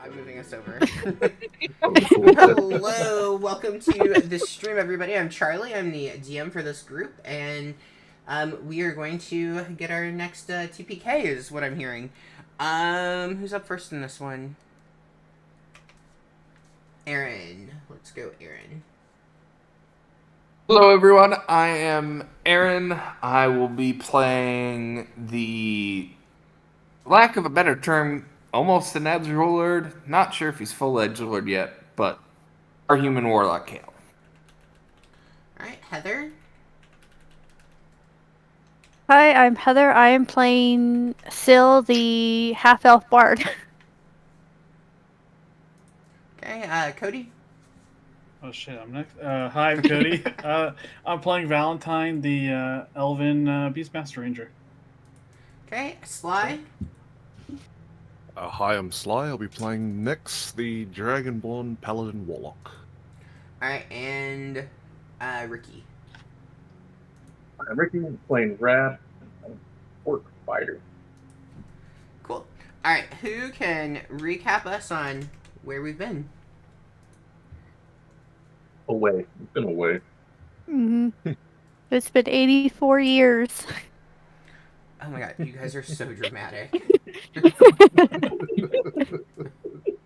I'm moving us over. Oh, cool. Hello, welcome to the stream, everybody. I'm Charlie. I'm the DM for this group, and we are going to get our next TPK, is what I'm hearing. Who's up first in this one? Aaron. Let's go, Aaron. Hello, everyone. I am Aaron. I will be playing the, lack of a better term, almost an edgelord. Not sure if he's full edgelord yet, but our human warlock Kale. All right, Heather. Hi, I'm Heather. I am playing Syl, the half-elf bard. Okay, Cody. Oh shit, I'm next. Hi, I'm Cody. I'm playing Valentine, the elven Beastmaster Ranger. Okay, Sly. Hi, I'm Sly. I'll be playing Nyx, the Dragonborn Paladin Warlock. All right, and Ricky. I'm Ricky. I'm playing Rad, Orc Fighter. Cool. All right, who can recap us on where we've been? Away. It's been away. It's been 84 years. Oh my god, you guys are so dramatic.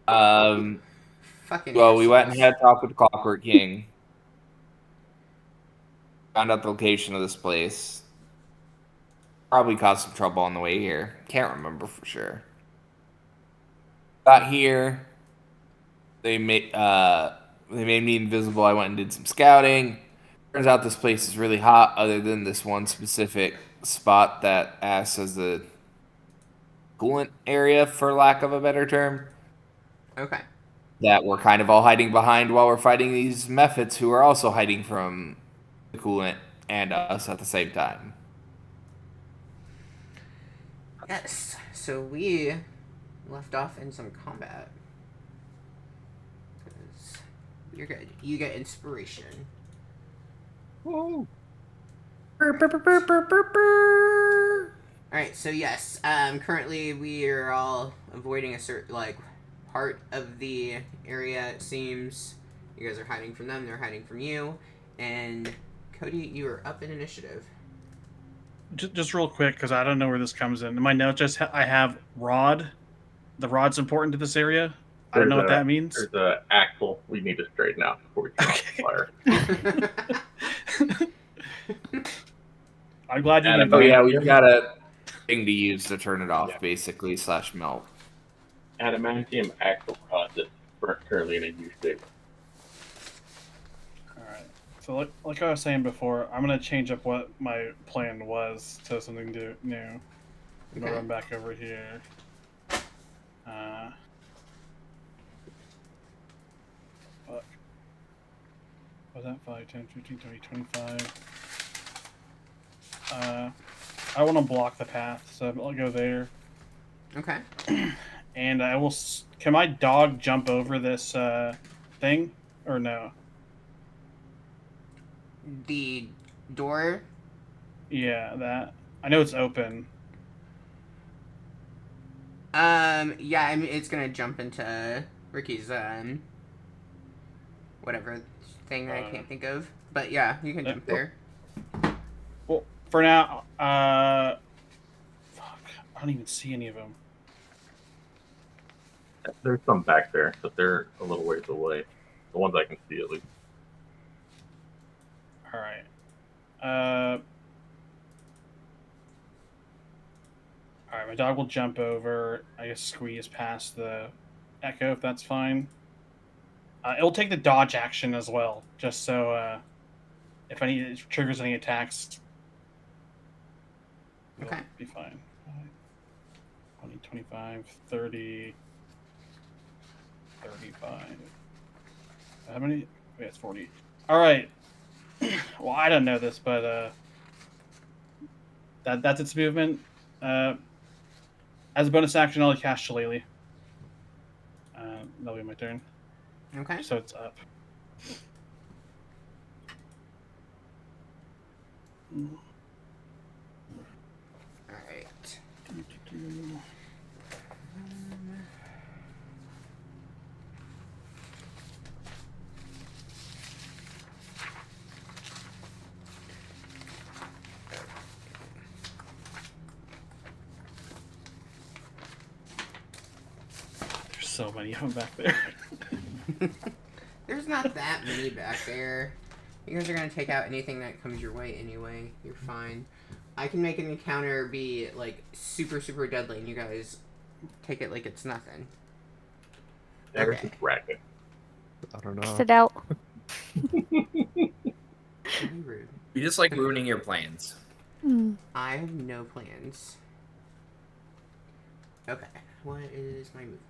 Fucking Well, we went and assholes. had a talk with the Clockwork King. Found out the location of this place. Probably caused some trouble on the way here. Can't remember for sure. Got here. They made me invisible. I went and did some scouting. Turns out this place is really hot, other than this one specific spot that acts as the coolant area, for lack of a better term. Okay. That we're kind of all hiding behind while we're fighting these mephits who are also hiding from the coolant and us at the same time. Yes. So we left off in some combat. You're good. You get inspiration. Whoa! Alright, so yes, currently we are all avoiding a certain, part of the area, it seems. You guys are hiding from them, they're hiding from you. And Cody, you are up in initiative. Just real quick, because I don't know where this comes in. In my notes, I have rod. The rod's important to this area. I don't know what that means. There's an axle we need to straighten out before we turn off the fire. I'm glad you knew. Oh yeah, we've got a thing to use to turn it off, basically, / melt. Adamantium axle rod that's currently in a use state. Alright. So like I was saying before, I'm going to change up what my plan was to something new. I'm going to run back over here. Fuck. Was that 5, 10, 15, 20, 25? I want to block the path, so I'll go there. Okay. And I will... Can my dog jump over this thing? Or no? The door? Yeah, that. I know it's open. Yeah, I mean, it's gonna jump into Ricky's, whatever thing that I can't think of. But yeah, you can jump there. Well, for now, fuck, I don't even see any of them. There's some back there, but they're a little ways away. The ones I can see, at least. Alright. Alright, my dog will jump over. I guess squeeze past the echo, if that's fine. It will take the dodge action as well, just so if it triggers any attacks, it'll be fine. 20, 25, 30, 35. How many? Wait, it's 40. Alright. Well, I don't know this, but that's its movement. As a bonus action, I'll cast Shillelagh. That'll be my turn. Okay. So it's up. Alright. so many of them back there. There's not that many back there. You guys are gonna take out anything that comes your way anyway. You're fine. I can make an encounter be like super, super deadly, and you guys take it like it's nothing. There's Okay. the bracket. I don't know. Sit out. Pretty rude. You just like ruining your plans. I have no plans. Okay. What is my movement?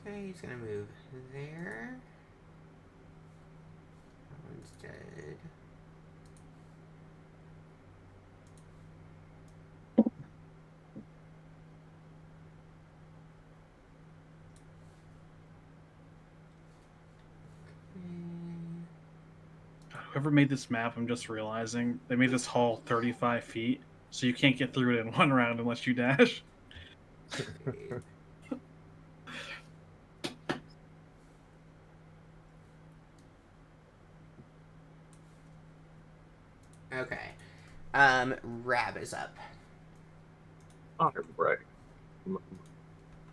Okay, he's gonna move there. That one's dead. Whoever made this map, I'm just realizing, they made this hall 35 feet, so you can't get through it in one round unless you dash. Okay. Okay. Rab is up. Oh, right.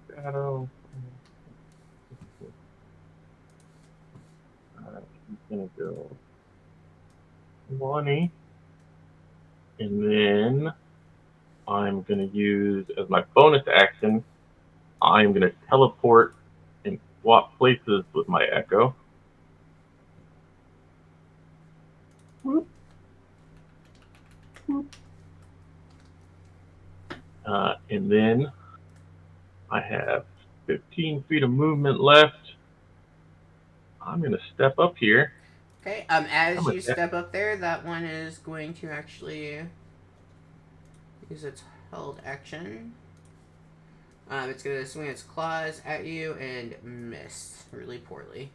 Shadow. He's gonna go 20. And then I'm gonna use as my bonus action, I'm gonna teleport and swap places with my Echo. Whoop. Whoop. And then I have 15 feet of movement left. I'm gonna step up here. Okay, as I'm you a- step up there, that one is going to actually use its held action. It's gonna swing its claws at you and miss really poorly.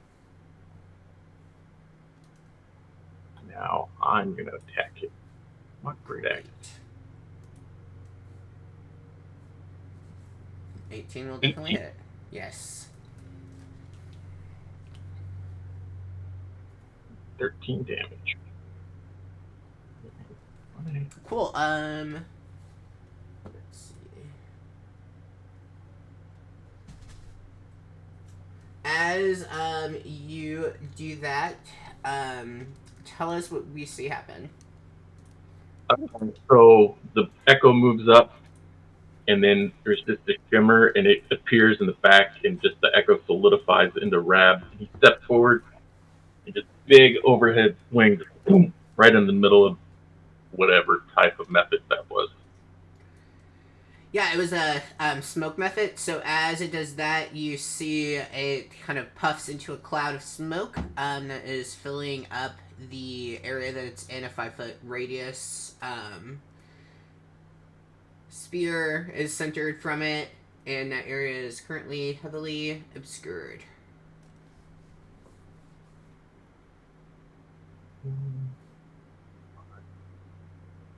Now I'm gonna attack it. What great action. 18 will definitely hit. Yes. 13 damage. Cool. Let's see. As you do that, tell us what we see happen. So the Echo moves up, and then there's just a shimmer, and it appears in the back, and just the Echo solidifies into Rab. He steps forward, and just big overhead swings, boom, right in the middle of whatever type of method that was. Yeah, it was a smoke method. So as it does that, you see it kind of puffs into a cloud of smoke that is filling up the area that it's in, a 5-foot radius. Spear is centered from it, and that area is currently heavily obscured.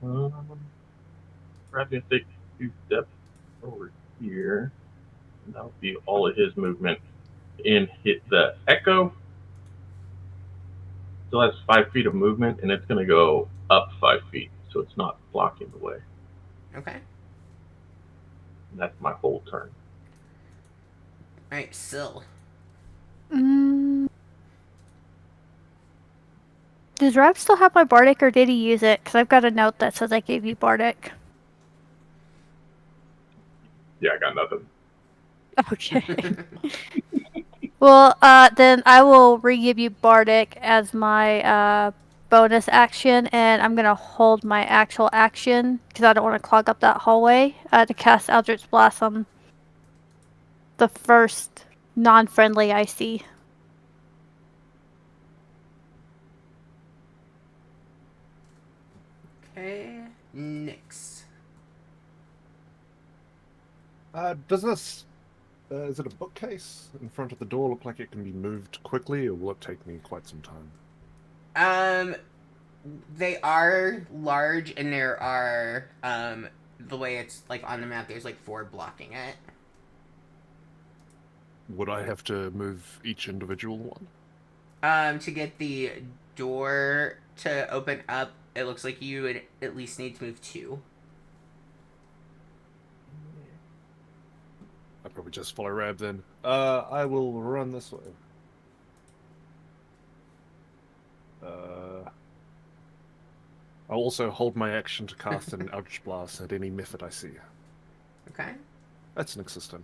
Rab's gonna take 2 steps over here, and that'll be all of his movement, and hit the Echo. Still has 5 feet of movement, and it's gonna go up 5 feet, so it's not blocking the way. Okay. And that's my whole turn. Alright, Syl. Does Rob still have my Bardic, or did he use it? Because I've got a note that says I gave you Bardic. Yeah, I got nothing. Okay. Well, then I will re-give you Bardic as my bonus action, and I'm gonna hold my actual action because I don't want to clog up that hallway to cast Eldritch Blast on the first non-friendly I see. Okay. Nyx. Does this... is it a bookcase in front of the door look like it can be moved quickly, or will it take me quite some time? They are large, and there are the way it's like on the map. There's like 4 blocking it. Would I have to move each individual one? To get the door to open up, it looks like you would at least need to move 2. I'll probably just follow Rab then. I will run this way. I'll also hold my action to cast an Eldritch Blast at any method I see. Okay. That's an system.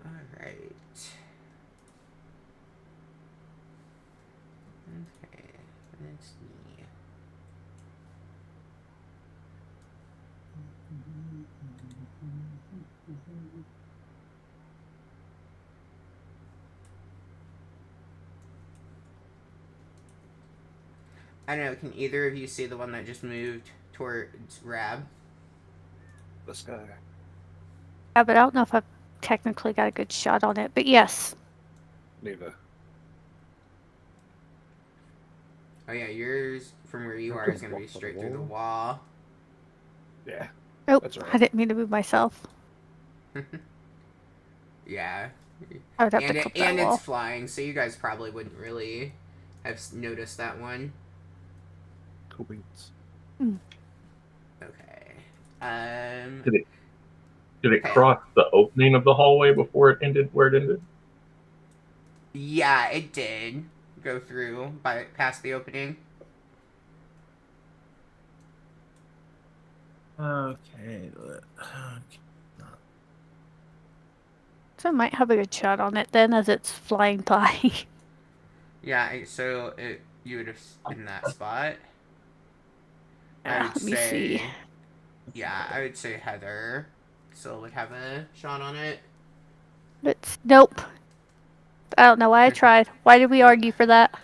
All right. Okay. Let's see. I don't know. Can either of you see the one that just moved towards Rab? This guy. Yeah, but I don't know if I've technically got a good shot on it. But yes. Neither. Oh yeah, yours from where you are is gonna be straight through the wall. Yeah. Nope. That's all I right. didn't mean to move myself. Yeah. I would have to And clip that it's wall. flying, so you guys probably wouldn't really have noticed that one. Cool beans. Okay. Did it Okay. cross the opening of the hallway before it ended where it ended? Yeah, it did go through past the opening. Okay. So I might have a good shot on it then as it's flying by. Yeah, so you would have in that spot. I would Let me say, see. yeah, I would say Heather still would have a shot on it. Nope. I don't know why I tried. Why did we argue for that?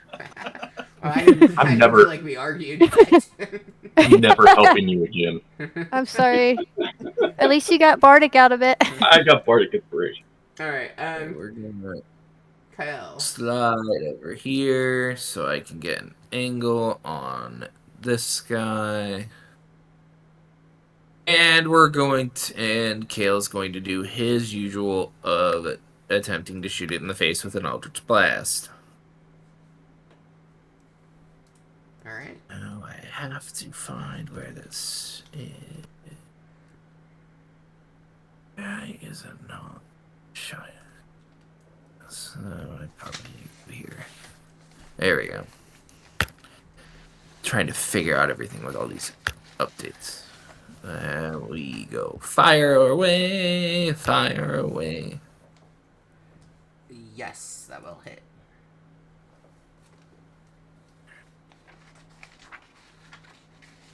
Well, I didn't feel like we argued. I'm never helping you again. I'm sorry. At least you got Bardic out of it. I got Bardic Inspiration. All right, Okay, we're gonna Kyle. slide over here so I can get an angle on this guy. And we're going to, and Kale's going to do his usual of attempting to shoot it in the face with an Eldritch Blast. All right. Now I have to find where this is. Why is it not showing? So I probably go here. There we go. Trying to figure out everything with all these updates. And we go fire away, fire away. Yes, that will hit.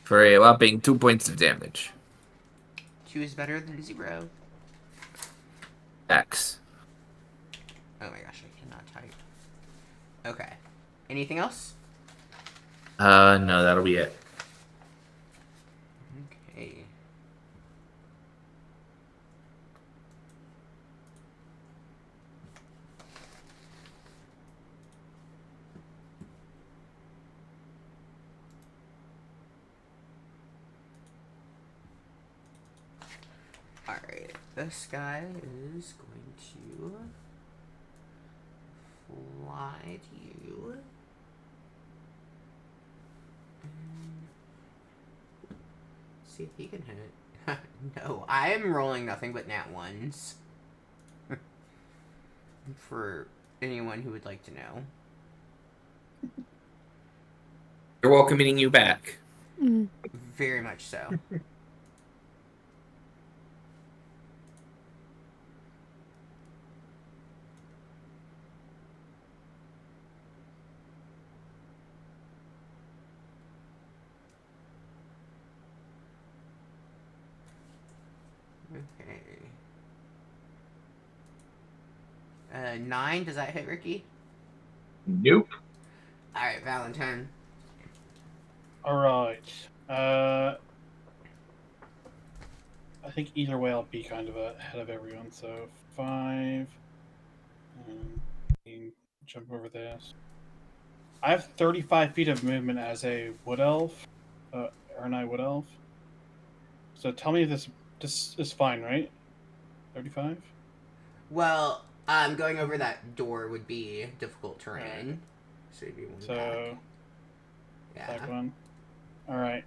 For a whopping 2 points of damage. 2 is better than 0. X. Oh my gosh, I cannot type. Okay. Anything else? No, that'll be it. Okay. Alright, this guy is going to fly to you. See if he can hit. No, I am rolling nothing but nat ones. For anyone who would like to know. You're welcoming you back. Very much so. Okay. 9, does that hit Ricky? Nope. Alright, Valentine. Alright. I think either way I'll be kind of ahead of everyone. So 5, Jump over this. I have 35 feet of movement as a wood elf, Ernai wood elf. So tell me if this is fine, right? 35. Well, going over that door would be difficult terrain. Right. So you'd be one So back. back Yeah. one. All right.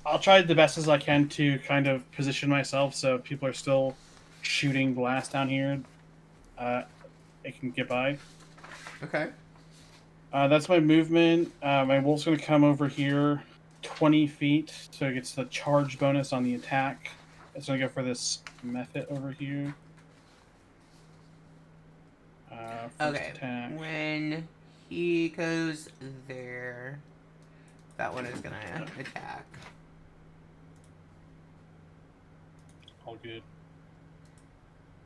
I'll try the best as I can to kind of position myself so if people are still shooting blast down here, it can get by. Okay. That's my movement. My wolf's going to come over here 20 feet, so it gets the charge bonus on the attack. It's going to go for this method over here. First Okay. attack. When he goes there, that one is gonna attack. All good.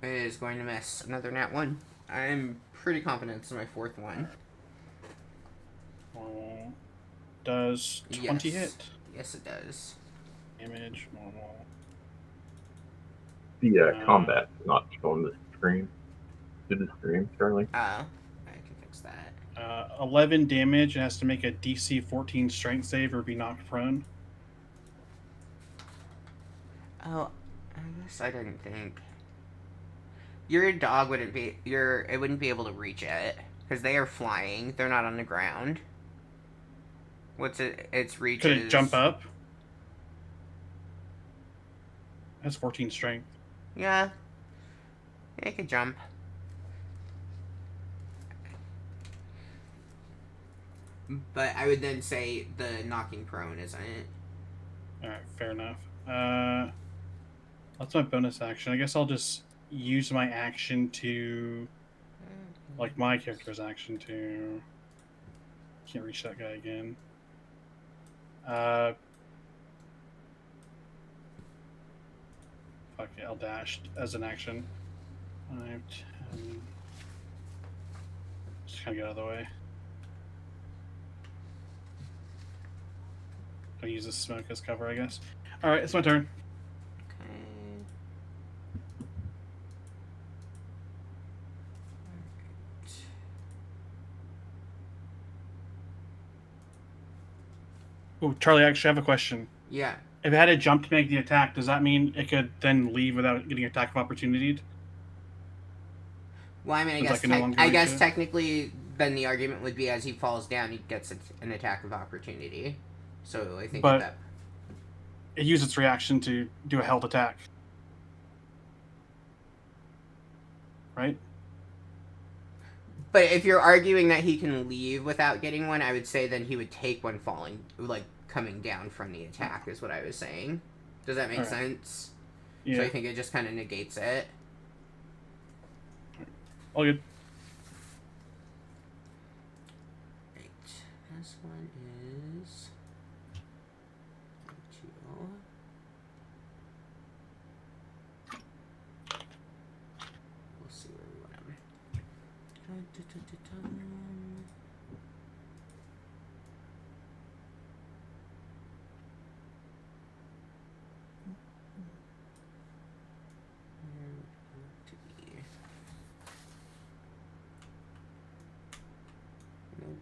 It is going to miss. Another nat 1. I'm pretty confident it's my 4th one. Does 20 Yes. hit? Yes, it does. Damage, normal. The combat's not shown the stream. To the stream, Charlie. Oh, I can fix that. 11 damage and has to make a DC 14 strength save or be knocked prone. Oh, I guess I didn't think. Your dog wouldn't be. It wouldn't be able to reach it because they are flying. They're not on the ground. What's it? Its reach. Could it jump up? That's 14 strength. Yeah. It could jump. But I would then say the knocking prone, isn't it? Alright, fair enough. That's my bonus action. I guess I'll just use my action to... Like my character's action to... Can't reach that guy again. Fuck it, I'll dash as an action. 5, 10... Just kind of get out of the way. I'll use this smoke as cover, I guess. Alright, it's my turn. Okay. Oh, Charlie, I actually have a question. Yeah. If it had a jump to make the attack, does that mean it could then leave without getting an attack of opportunity? Well, I mean, Does that get no longer I guess reach it? technically, then the argument would be as he falls down, he gets an attack of opportunity. So I think But- that. It used its reaction to do a held attack. Right? But if you're arguing that he can leave without getting one, I would say then he would take one falling, like coming down from the attack, is what I was saying. Does that make Alright. sense? Yeah. So I think it just kind of negates it. All good. Right. This one is. 2. We'll see where we want him. Dun, dun, dun, dun, dun. Where would he want to be? Nope.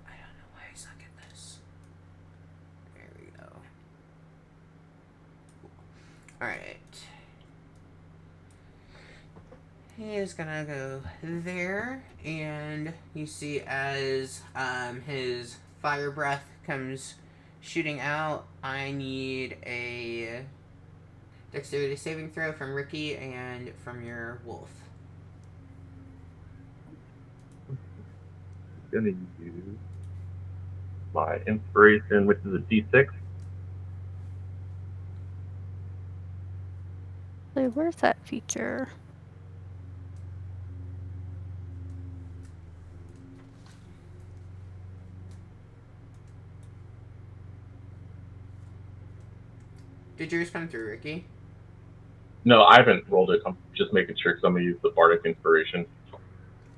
I don't know why I suck at this. There we go. Alright. He is gonna go there, and you see as his fire breath comes shooting out, I need a dexterity saving throw from Ricky and from your wolf. Gonna use my inspiration, which is a D6. Wait, where's that feature? Did yours come through, Ricky? No, I haven't rolled it. I'm just making sure because I'm gonna use the bardic inspiration.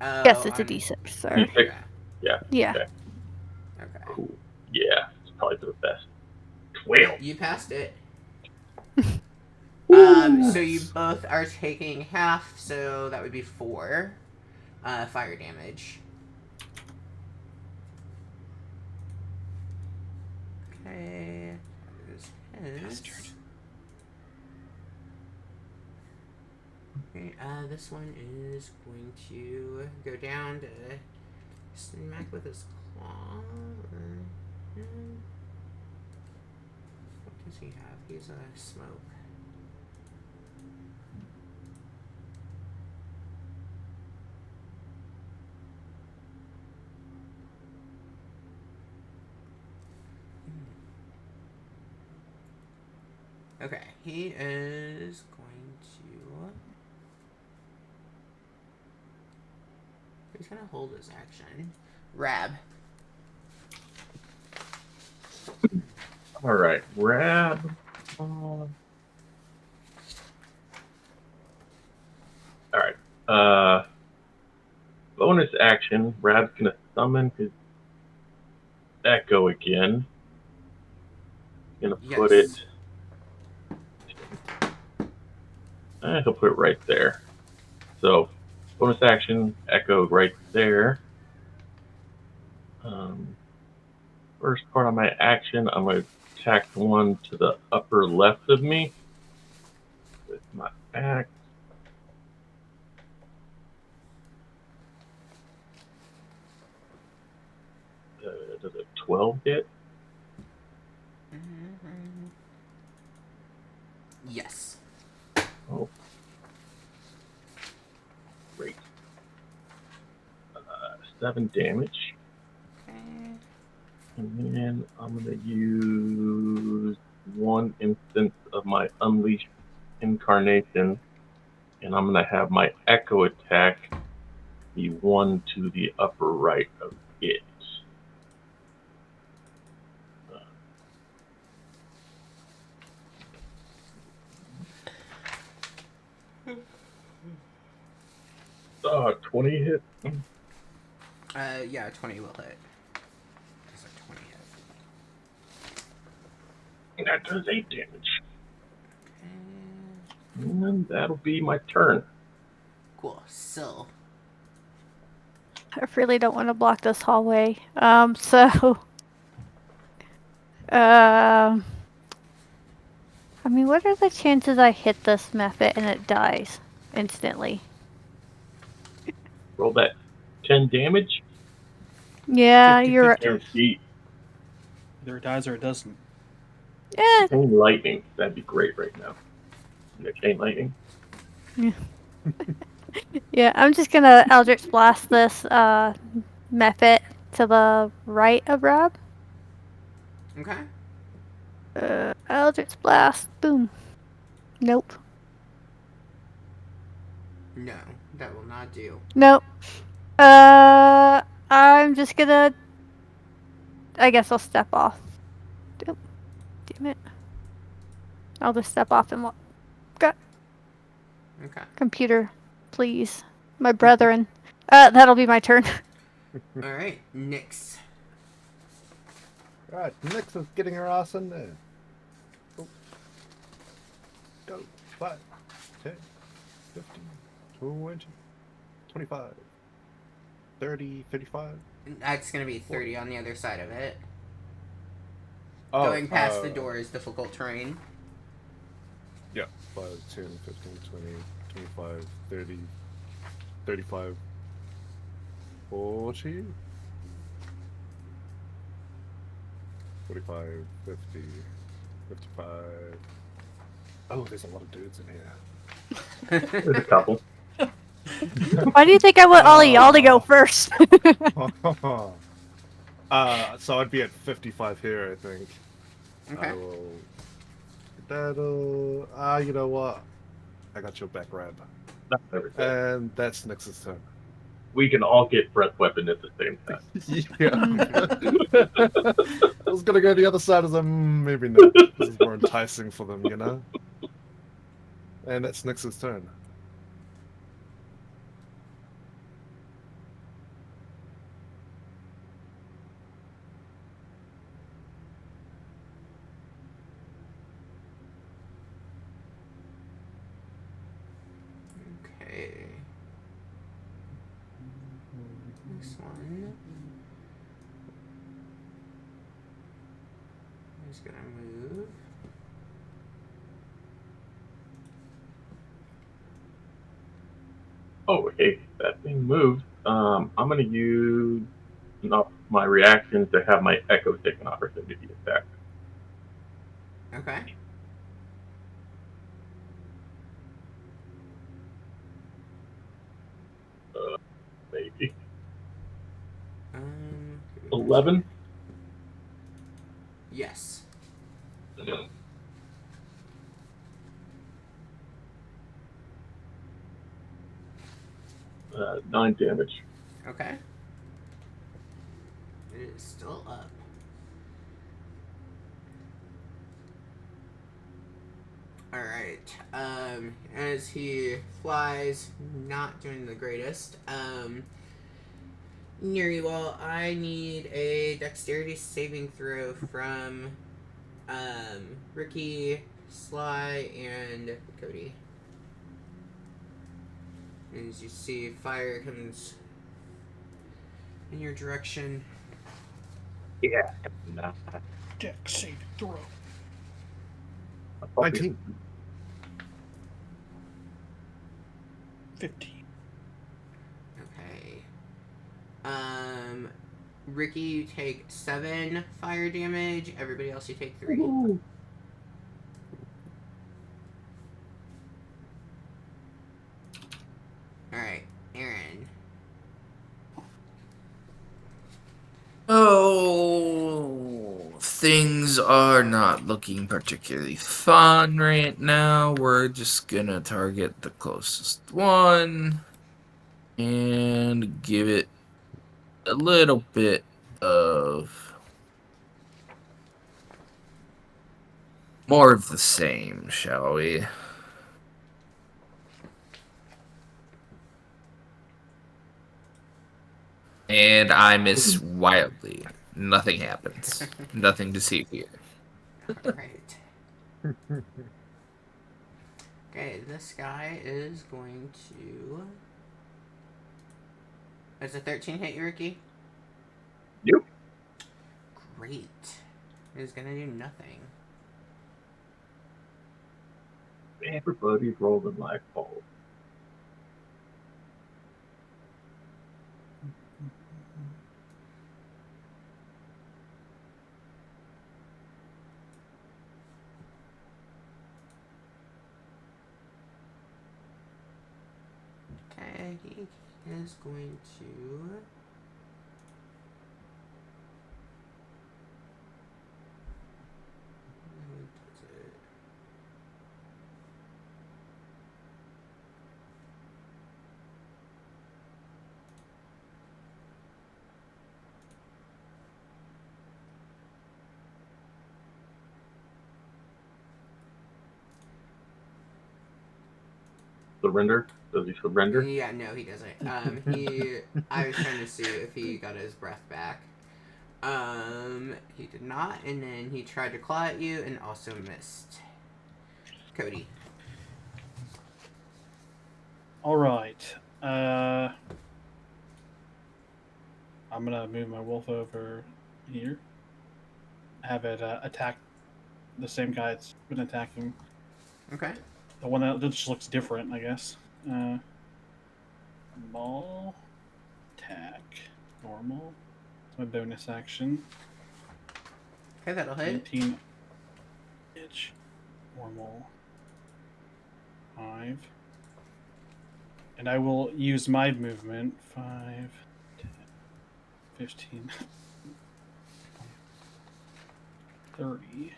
Oh, Yes, it's a on- D6, sir. D6. Yeah. Yeah. Yeah. Okay. Okay. Cool. Yeah. It's probably for the best. 12. You passed it. Woo! So you both are taking half, so that would be 4 fire damage. Okay. His. Okay, this one is going to go down to smack with his claw. What does he have? He's a smoke. Okay, he is going to. He's gonna hold his action. Rab. All right. Rab. All right. Bonus action. Rab's gonna summon his echo again. Gonna put it. He'll put it right there. So, bonus action, echo right there. First part of my action, I'm going to attack the one to the upper left of me with my axe. Does a 12 hit? Yes. Oh. Great. 7 damage. Okay. And then I'm going to use 1 instance of my Unleashed Incarnation. And I'm going to have my Echo attack be 1 to the upper right of it. Uh, 20 hit. Yeah, 20 will hit. That's a 20 hit. That does 8 damage. Okay. And that'll be my turn. Cool. Sill. I really don't want to block this hallway. So. I mean, what are the chances I hit this mephit and it dies instantly? Roll that 10 damage. Yeah, 50-50. you're. Guaranteed. Either it dies or it doesn't. Yeah, Chain lightning. That'd be great right now. Yeah, chain lightning. yeah. I'm just gonna Eldritch Blast this mephit to the right of Rob. Okay. Eldritch Blast. Boom. Nope. No, that will not do. Nope. I'm just gonna. I guess I'll step off. Nope. Damn it. I'll just step off and look. Okay. Computer, please. My brethren. That'll be my turn. All right. Nyx. Alright, Nyx is getting her ass in there. Oh. Go. 5, 10, 15, 20, 25, 30, 55. That's gonna be 30 on the other side of it. Oh, Going past the door is difficult terrain. Yeah, 5, 10, 15, 20, 25, 30, 35, 40, 45, 50, 55. Oh, there's a lot of dudes in here. There's a couple. Why do you think I want all of y'all to go first? So I'd be at 55 here, I think. Okay. I will... That'll... you know what? I got your back, Rab. Not everything. And that's Nyx's turn. We can all get breath weapon at the same time. Yeah. I was gonna go the other side as a maybe not. This is more enticing for them, you know? And that's Nyx's turn. He's gonna move. Oh, hey, that thing moved. I'm gonna use my reaction to have my Echo take an opportunity attack. Okay. Maybe Um. 11. Yes. 9 damage. Okay. It is still up. Alright. As he flies, not doing the greatest. Near you all, I need a dexterity saving throw from Ricky, Sly, and Cody. As you see, fire comes in your direction. Yeah. Nah. Dex save throw. 19. 15. Okay. Ricky, you take 7 fire damage. Everybody else, you take 3. Ooh. Alright, Aaron. Oh, things are not looking particularly fun right now. We're just gonna target the closest one and give it a little bit of more of the same, shall we? And I miss wildly. Nothing happens. Nothing to see here. Alright. Okay, this guy is going to... Does a 13 hit you, Ricky? Yep. Great. He's gonna do nothing. Everybody's rolling like balls. Okay, he is going to... Surrender? Does he surrender? Yeah, no, he doesn't. I was trying to see if he got his breath back. He did not, and then he tried to claw at you and also missed. Cody. Alright. I'm gonna move my wolf over here. Have it attack the same guy it's been attacking. Okay. The one that just looks different, I guess. Ball. Attack. Normal. It's my bonus action. Okay, that'll hit. 18 itch. Normal. 5. And I will use my movement. 5, 10, 15, 30.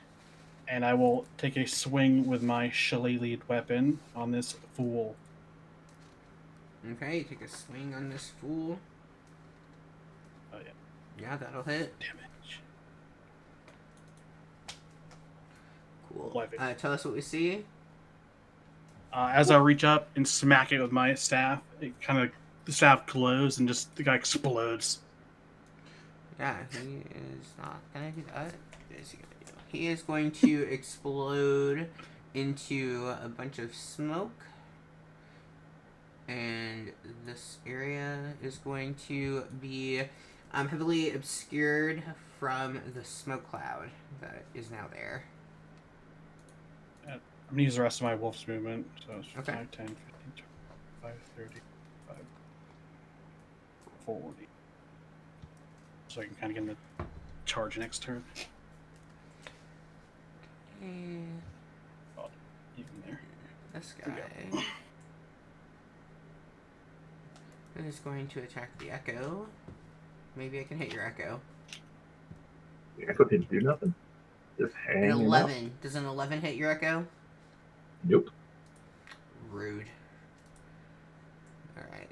And I will take a swing with my shillelagh weapon on this fool. Okay, you take a swing on this fool. Oh, yeah. Yeah, that'll hit. Damage. Cool. 11. Tell us what we see. As I reach up and smack it with my staff, the staff glows and just the guy explodes. Yeah, he is not gonna do that. What is he gonna do? He is going to explode into a bunch of smoke. And this area is going to be heavily obscured from the smoke cloud that is now there. I'm going to use the rest of my wolf's movement. So it's Okay. 5, 10, 15, 25, 30, 5, 40. So I can kind of get in the charge next turn. Oh, even there. This guy is going to attack the Echo. Maybe I can hit your Echo. The Echo didn't do nothing. Just An hanging 11. out. Does an 11 hit your Echo? Nope. Rude. Alright.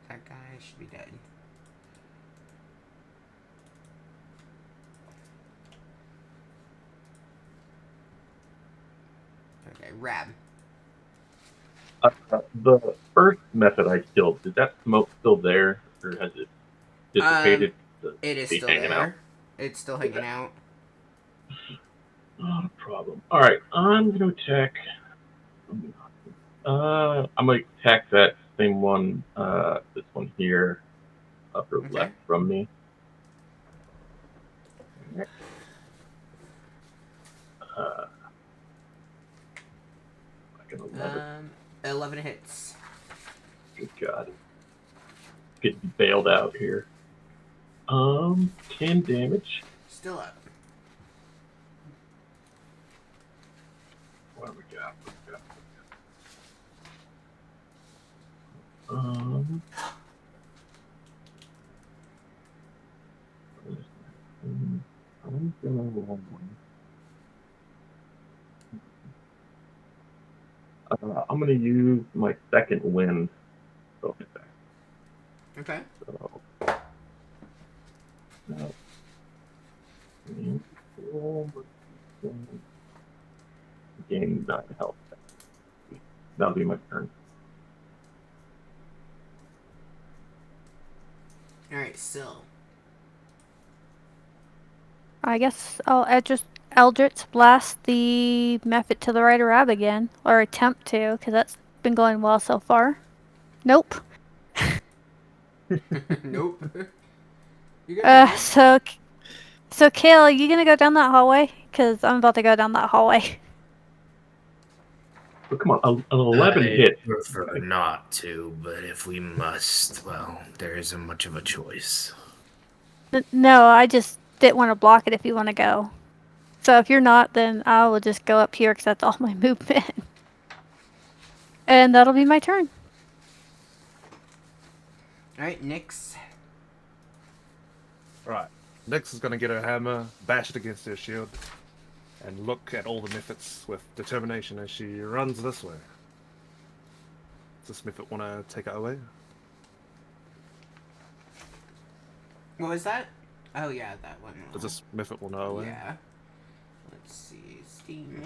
That guy should be dead. Okay, Rab. The first method I killed, is that smoke still there? Or has it dissipated? It is He's still hanging there. out. It's still hanging out. Not a problem. Alright, I'm going to attack. I'm going to attack that same one, this one here, upper Okay. left from me. Like an 11. 11 hits. Good God. Getting bailed out here. 10 damage. Still up. What do we got? I'm gonna roll one. I'm gonna use my second wind bonus action. Okay. So, gain 9 health. That'll be my turn. Alright, Syl. I guess I'll just Eldritch Blast the method to the right of Rab again. Or attempt to, because that's been going well so far. Nope. Nope. You got So Kale, you gonna go down that hallway? Because I'm about to go down that hallway. But come on, an 11 I hit. prefer not to, but if we must, well, there isn't much of a choice. No, I just didn't want to block it if you want to go. So if you're not, then I will just go up here because that's all my movement. And that'll be my turn. Alright, Nyx. Right. Nyx is going to get her hammer, bash it against her shield, and look at all the methods with determination as she runs this way. Does this method want to take it away? What was that? Oh yeah, that one. Does this method want to away? Yeah. Let's see. Steam.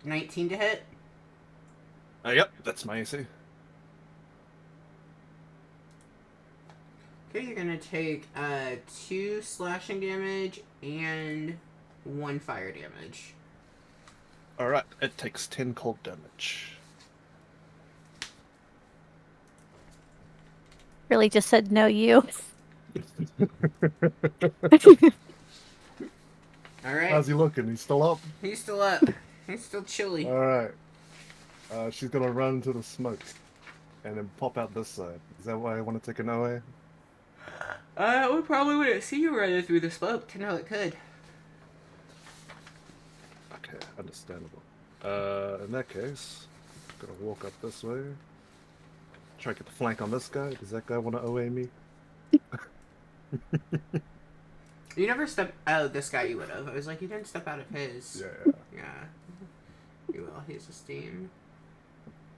19 to hit. Yep, that's my AC. Okay, you're gonna take 2 slashing damage and 1 fire damage. Alright, it takes 10 cold damage. Really just said no you. Alright. How's he looking? He's still up? He's still up. He's still chilly. Alright. She's gonna run to the smoke and then pop out this side. Is that why I want to take an OA? We probably wouldn't see you running through the smoke to know it could. Okay, understandable. In that case, gonna walk up this way. Try to get the flank on this guy. Does that guy want to OA me? You never stepped. Oh, this guy you would have. I was like, you didn't step out of his. Yeah. Yeah. You will. He's a steam.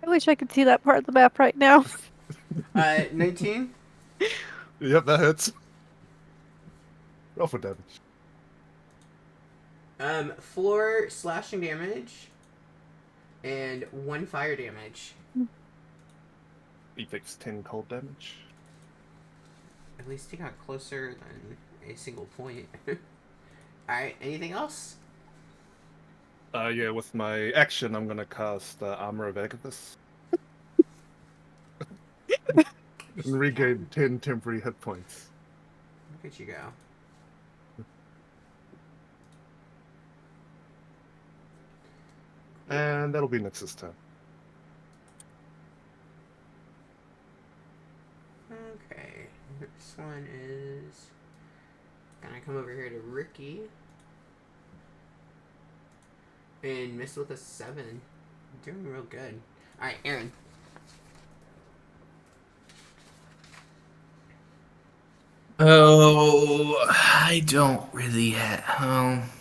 I wish I could see that part of the map right now. 19? Yep, that hits. Roll for damage. 4 slashing damage and 1 fire damage. He takes 10 cold damage. At least he got closer than a single point. Alright, anything else? Yeah, with my action, I'm gonna cast Armor of Agathis. And regain 10 temporary hit points. Look at you go. And that'll be Nix's turn. Okay, this one is gonna come over here to Ricky and miss with a 7. Doing real good. All right, Aaron. Oh, I don't really have.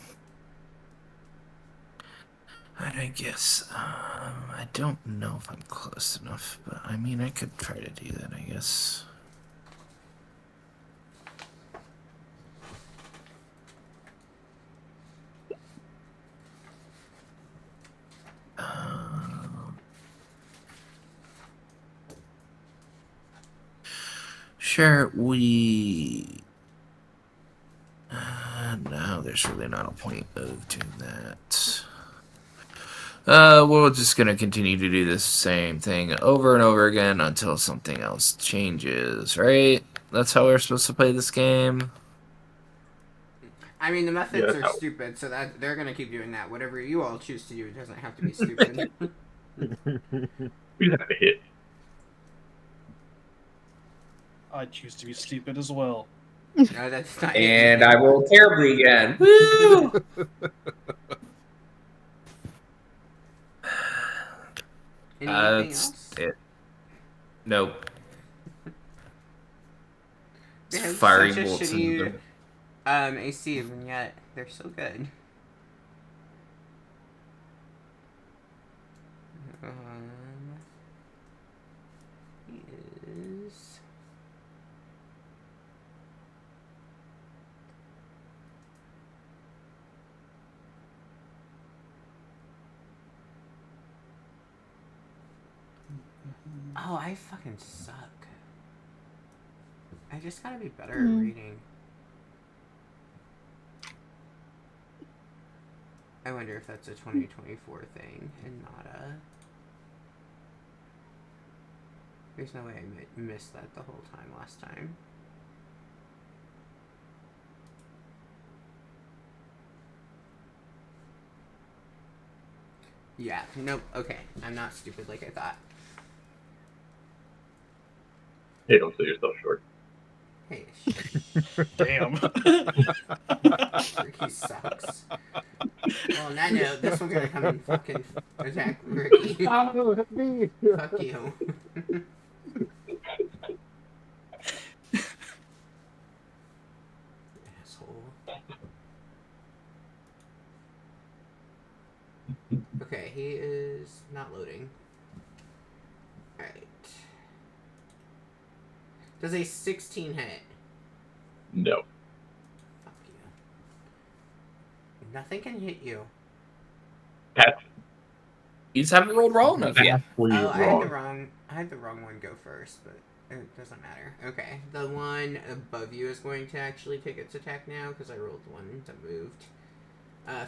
I guess. I don't know if I'm close enough, but I mean, I could try to do that, I guess. Sure, we. No, there's really not a point of doing that. We're just gonna continue to do the same thing over and over again until something else changes, right? That's how we're supposed to play this game. I mean, the methods Yeah, are stupid, so that they're gonna keep doing that. Whatever you all choose to do, it doesn't have to be stupid. We have to hit. I choose to be stupid as well. No, that's not. And I rolled terribly again. Woo! Anything else? It. Nope. They have Fiery such a bolts shitty and AC, and yet they're so good. He is. Oh, I fucking suck. I just gotta be better at reading. I wonder if that's a 2024 thing and not a... There's no way I missed that the whole time last time. Yeah, nope, okay. I'm not stupid like I thought. Hey, don't sell yourself short. Hey, Damn. Ricky sucks. Well, on that note, this one's gonna come and fucking attack Ricky. Oh, me! Fuck you. Asshole. Okay, he is not loading. Alright. Does a 16 hit? No. Fuck you. Nothing can hit you. That's You just haven't rolled roll enough yet. vastly Oh, wrong. I had the wrong one go first, but it doesn't matter. Okay, the one above you is going to actually take its attack now because I rolled one that moved.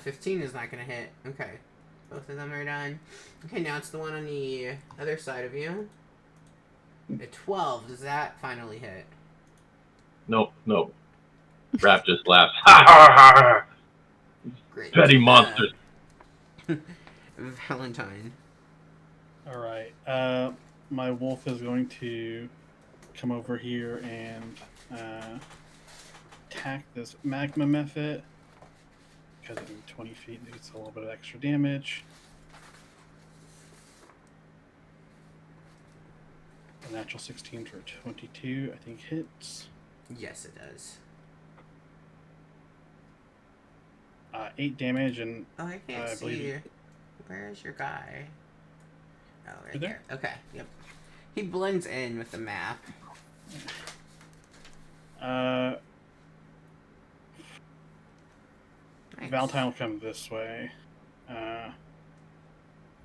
15 is not going to hit. Okay, both of them are done. Okay, now it's the one on the other side of you. A 12, does that finally hit? Nope. Rap just laughs. Ha ha ha! Great. Petty monsters. Valentine. All right. My wolf is going to come over here and attack this magma method because I'm 20 feet. It's a little bit of extra damage. A natural 16 for 22, I think hits. Yes, it does. 8 damage and Oh, I can't I see believe you. Where's your guy? Oh, right Right there. there? Okay, yep. He blends in with the map. nice. Nice. Valentine will come this way.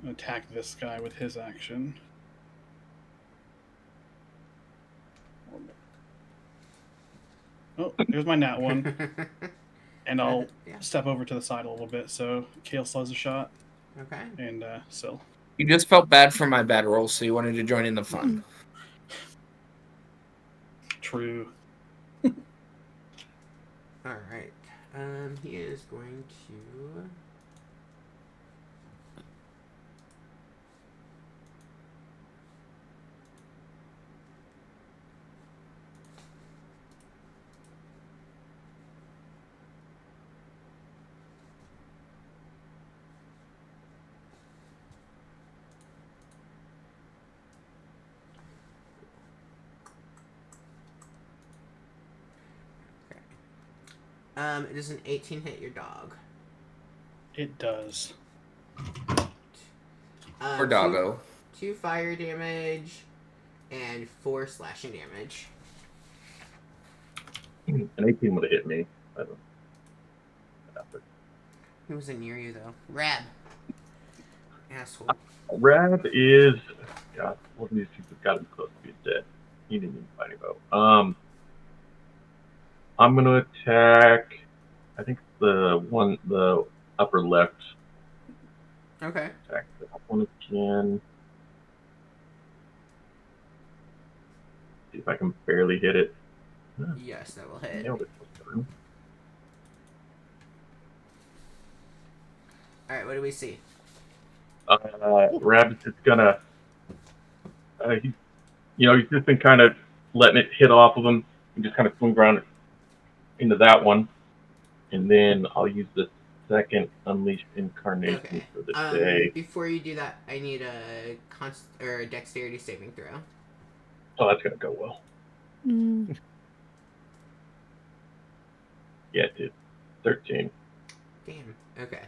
Attack this guy with his action. Oh, there's my nat one. And I'll Yeah. step over to the side a little bit so Kale still has a shot. Okay. And Syl. You just felt bad for my bad roll, so you wanted to join in the fun. true. All right. He is going to. Does an 18 hit your dog? It does. Or doggo. 2 fire damage and 4 slashing damage. An 18 would have hit me. I don't know. Who was near you though? Rab. Asshole. Rab is. God, one of these people got him close to being dead. He didn't even fight him out. I'm gonna attack. I think the upper left. Okay. Attack that one again. See if I can barely hit it. Yes, that will hit. Nailed it. Alright, what do we see? Rab is just gonna. He's just been kind of letting it hit off of him and just kind of swing around into that one, and then I'll use the second Unleashed Incarnation for the day. Before you do that, I need a dexterity saving throw. Oh, that's gonna go well. Mm. Yeah, it did. 13. Damn. Okay.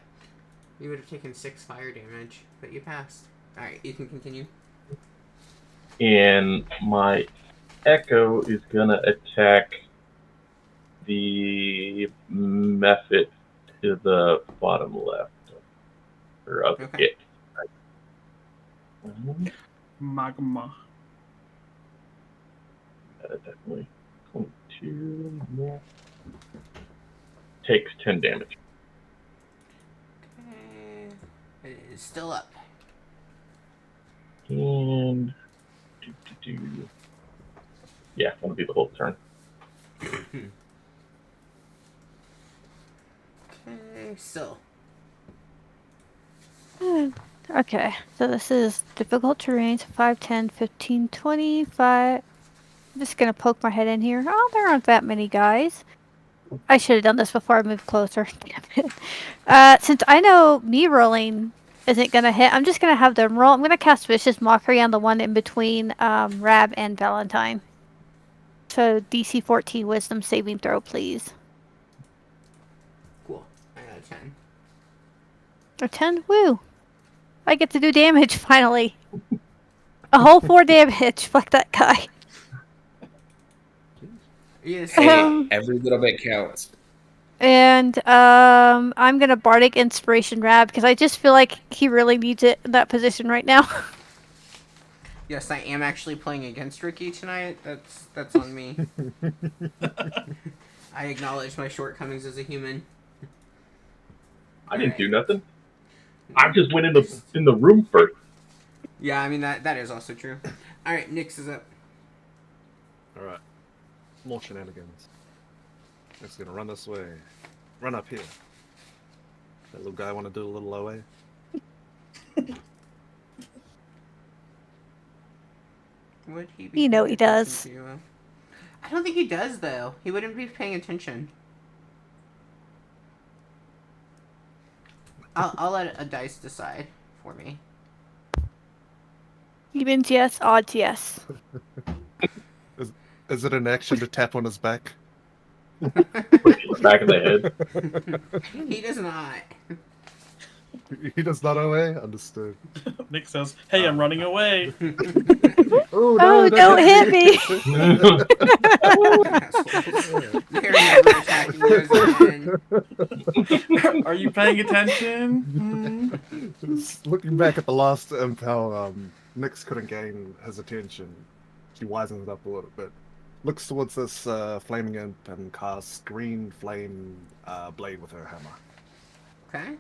You would have taken 6 fire damage, but you passed. Alright, you can continue. And my Echo is gonna attack the Mephit to the bottom left. Or of Okay. it. Magma. Definitely. 22 more. Takes 10 damage. Okay. It is still up. And yeah, that'll be the whole turn. Okay, so. Okay, so this is difficult terrain, so 5, 10, 15, 25. I'm just gonna poke my head in here. Oh, there aren't that many guys. I should have done this before I moved closer. Damn it. Since I know me rolling isn't gonna hit, I'm just gonna have them roll. I'm gonna cast Vicious Mockery on the one in between Rab and Valentine. So DC 14 Wisdom saving throw, please. Cool. I got a 10. A 10? Woo! I get to do damage finally. A whole 4 damage. Fuck that guy. Yes. Hey, every little bit counts. And I'm gonna Bardic Inspiration Rab because I just feel like he really needs it in that position right now. Yes, I am actually playing against Ricky tonight. That's on me. I acknowledge my shortcomings as a human. I didn't do nothing. I just went in the room first. Yeah, I mean that is also true. All right, Nyx is up. All right. More shenanigans. It's gonna run this way. Run up here. That little guy want to do a little OA? Would he be? You know paying he does. attention to you? I don't think he does though. He wouldn't be paying attention. I'll let a dice decide for me. Evens yes, odds yes. Is it an action to tap on his back? Back of the head. He does not. He does not OA? Understood. Nick says, "Hey, I'm running away." Oh, Oh, don't hit me! They're never attacking you again. Are you paying attention? Just looking back at the last imp, how Nyx couldn't gain his attention. She wisens up a little bit. Looks towards this flaming imp and casts green flame blade with her hammer. Okay.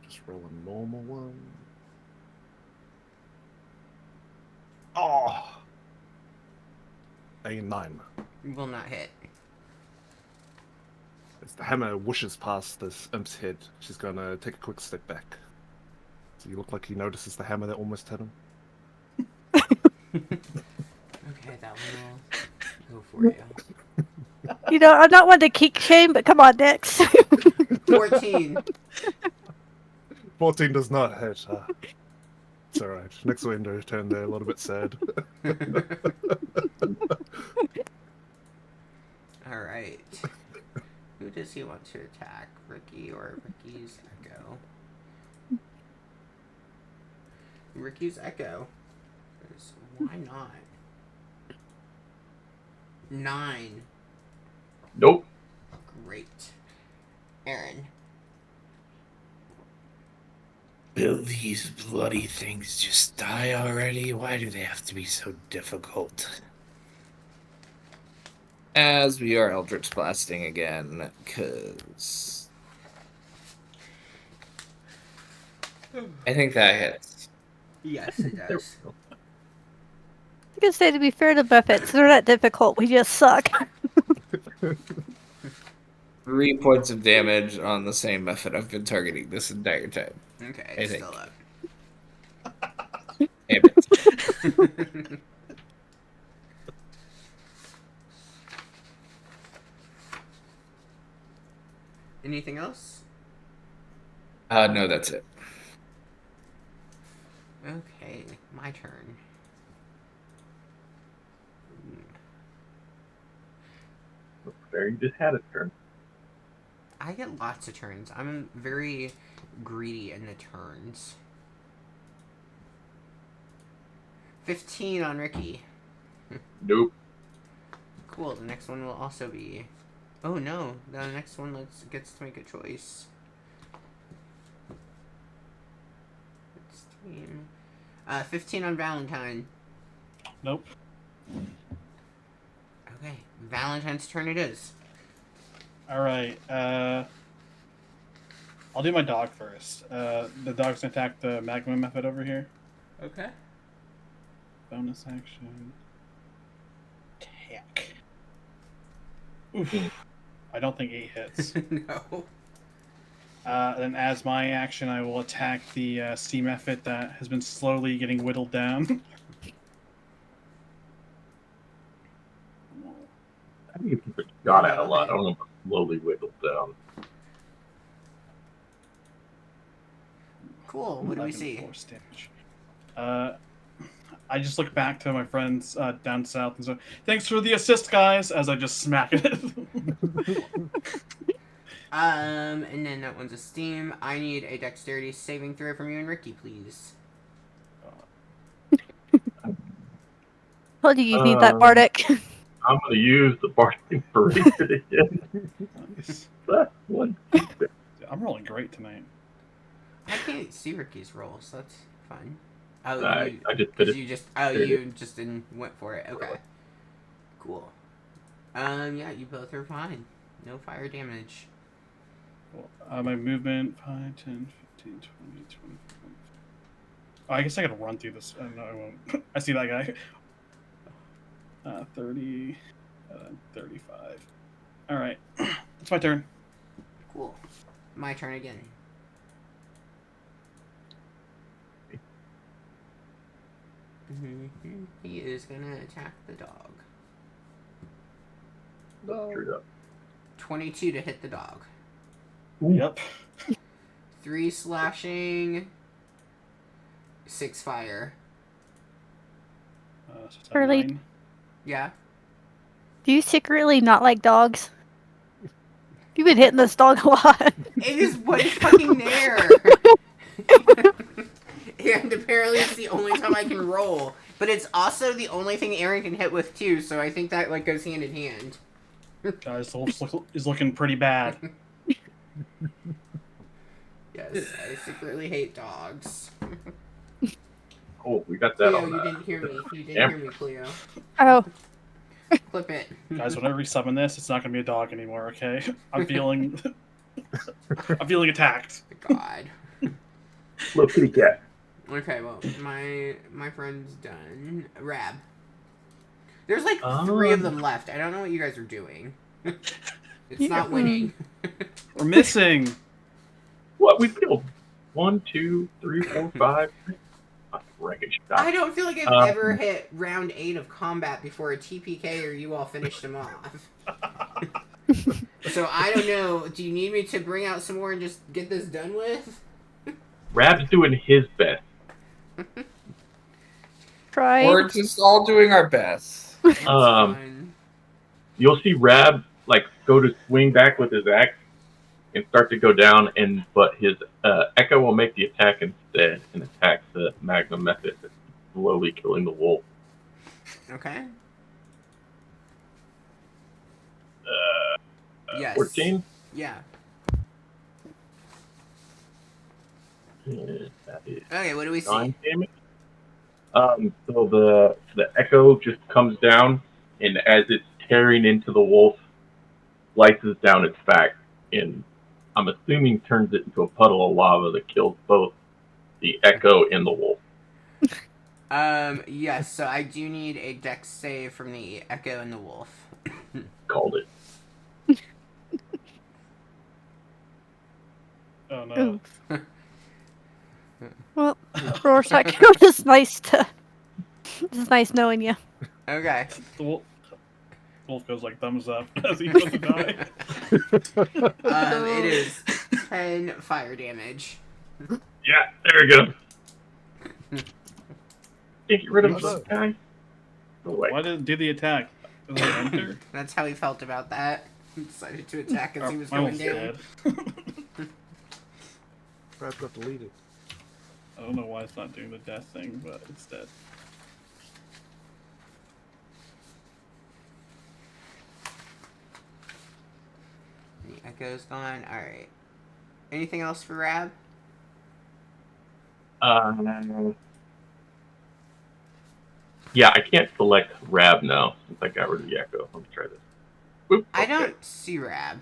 Just roll a normal one. Oh! A 9. Will not hit. As the hammer whooshes past this imp's head, she's gonna take a quick step back. So you look like he notices the hammer that almost hit him. Okay, that one will go for you. You know, I'm not one to kick shame, but come on, Dex. 14. 14 does not hit. It's alright. Next window turn there, a little bit sad. Alright. Who does he want to attack? Ricky or Ricky's Echo? Ricky's Echo. 'Cause why not? 9. Nope. Great. Aaron. Will these bloody things just die already? Why do they have to be so difficult? As we are Eldritch Blasting again, because I think that hits. Yes, it does. I can say, to be fair to Buffets, they're not difficult. We just suck. 3 points of damage on the same method I've been targeting this entire time. Okay, I it's think. still up. Damn it. Anything else? No, that's it. Okay, my turn. Barry just had a turn. I get lots of turns. I'm very greedy in the turns. 15 on Ricky. Nope. Cool, the next one will also be... Oh no, the next one gets to make a choice. It's team... 15 on Valentine. Nope. Okay, Valentine's turn it is. Alright, I'll do my dog first. The dog's gonna attack the magma method over here. Okay. Bonus action. Attack. Oof. I don't think 8 hits. No. Then as my action, I will attack the steam method that has been slowly getting whittled down. I think it's been shot at a lot. I don't know if it's slowly whittled down. Cool, what do we 11 see? force damage. I just look back to my friends down south and say, "Thanks for the assist, guys," as I just smack it. And then that one's a steam. I need a dexterity saving throw from you and Ricky, please. Told you you need that Bardic. I'm going to use the Bardic Inspiration again. Nice. That's one. I'm rolling great tonight. I can't see Ricky's roll, so that's fun. Oh, I just did did you it. just you just didn't went for it. Okay. Cool. Yeah, you both are fine. No fire damage. Cool. My movement 5, 10, 15, 20, 25. Oh, I guess I gotta run through this. No, I won't. I see that guy. 30, 35. Alright. It's my turn. Cool. My turn again. He is gonna attack the dog. Screwed up. 22 to hit the dog. Ooh. Yep. 3 slashing. 6 fire. So it's at Early. 9. Yeah. Do you secretly not like dogs? You've been hitting this dog a lot. It is what is fucking there. And apparently it's the only time I can roll. But it's also the only thing Aaron can hit with too, so I think that goes hand in hand. Guys, the wolf is looking pretty bad. Yes, I secretly hate dogs. Oh, we got that Cleo, on you that. didn't hear me. You didn't Yep. hear me, Cleo. Oh, Clip it. Guys, whenever we summon this, it's not gonna be a dog anymore, okay? I'm feeling I'm feeling attacked. God. Little kitty cat. Okay, well, my friend's done. Rab. There's like Um. 3 of them left. I don't know what you guys are doing. It's not winning. We're missing. What? We've killed 1, 2, 3, 4, 5. Wreckage shot. I don't feel like I've Um, ever hit round 8 of combat before a TPK or you all finished them off. So I don't know. Do you need me to bring out some more and just get this done with? Rab's doing his best. Try. We're just all doing our best. That's Um, fine. You'll see Rab like go to swing back with his axe and start to go down, but his Echo will make the attack instead and attack the Magnum method, slowly killing the wolf. Okay. Yes. 14. Yeah. That is Okay, what do we see? 9 damage. So the Echo just comes down, and as it's tearing into the wolf, slices down its back, and I'm assuming turns it into a puddle of lava that kills both the Echo and the wolf. Yes, so I do need a dex save from the Echo and the Wolf. Called it. Oh no. Well, Rorschach, it was nice to. It's nice knowing you. Okay. The wolf goes like thumbs up as he goes to die. It is 10 fire damage. Yeah, there we go. Can't get rid of this guy. Oh, wait. Why did it do the attack? Does it enter? That's how he felt about that. He decided to attack as he was My going wolf's down. dead. Rab got deleted. I don't know why it's not doing the death thing, but it's dead. The Echo's gone. Alright. Anything else for Rab? Yeah, I can't select Rab now since I got rid of the Echo. Let me try this. Oop, I okay. don't see Rab.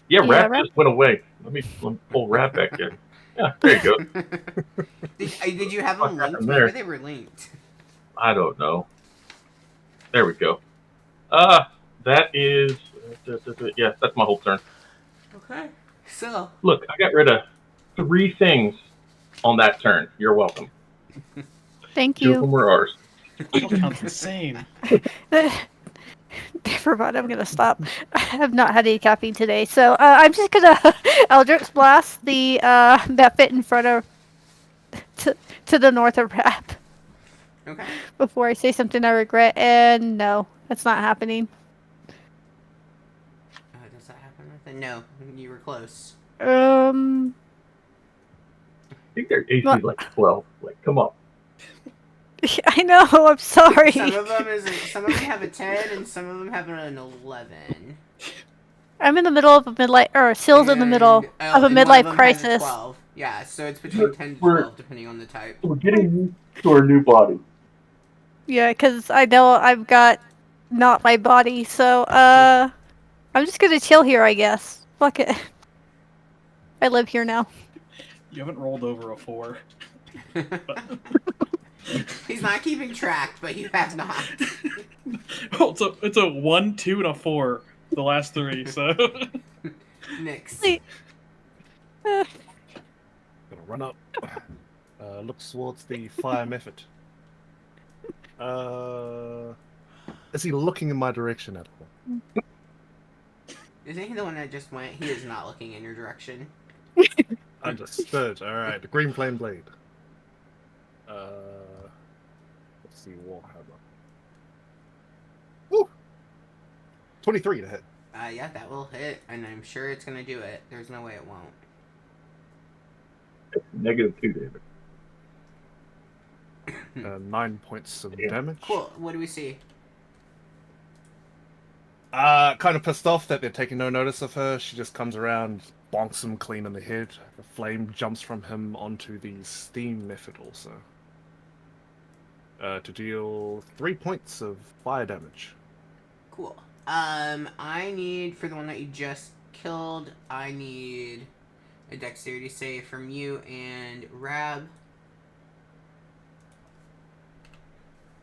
Yeah, Rab Rab- just went away. Let me pull Rab back in. Yeah, there you go. Did you have What them linked? happened there? Maybe they were linked. I don't know. There we go. That is... yeah, that's my whole turn. Okay. So. Look, I got rid of 3 things on that turn. You're welcome. Thank 2 of them you. were ours. That sounds insane. Never mind, I'm gonna stop. I have not had any caffeine today, so I'm just gonna Eldritch Blast the that fit in front of to the north of Rab Okay. before I say something I regret. And no, that's not happening. Does that happen? No, you were close. I think their AC What? is like 12. Like, come on. I know. I'm sorry. Some of them have a 10, and some of them have an 11. I'm in the middle of a midlife, or Sill's in the middle And, of a and one midlife them has a crisis. 12. Yeah, so it's between 10 to We're- 12, depending on the type. We're getting used to our new body. Yeah, because I know I've got not my body, so I'm just gonna chill here, I guess. Fuck it. I live here now. You haven't rolled over a 4. He's not keeping track, but you have not. Well, it's a 1, 2, and a 4. The last 3, so. Nix. See. Gonna run up. Looks towards the fire method. Is he looking in my direction at all? Isn't he the one that just went? He is not looking in your direction. Understood. Alright, the green flame blade. Let's see, Warhammer. Woo! 23 to hit. Yeah, that will hit, and I'm sure it's gonna do it. There's no way it won't. -2 damage. 9 points of Yeah. damage. Cool. What do we see? Kind of pissed off that they're taking no notice of her. She just comes around, bonks him clean in the head. The flame jumps from him onto the steam method also. To deal 3 points of fire damage. Cool. I need, for the one that you just killed, I need a dexterity save from you and Rab.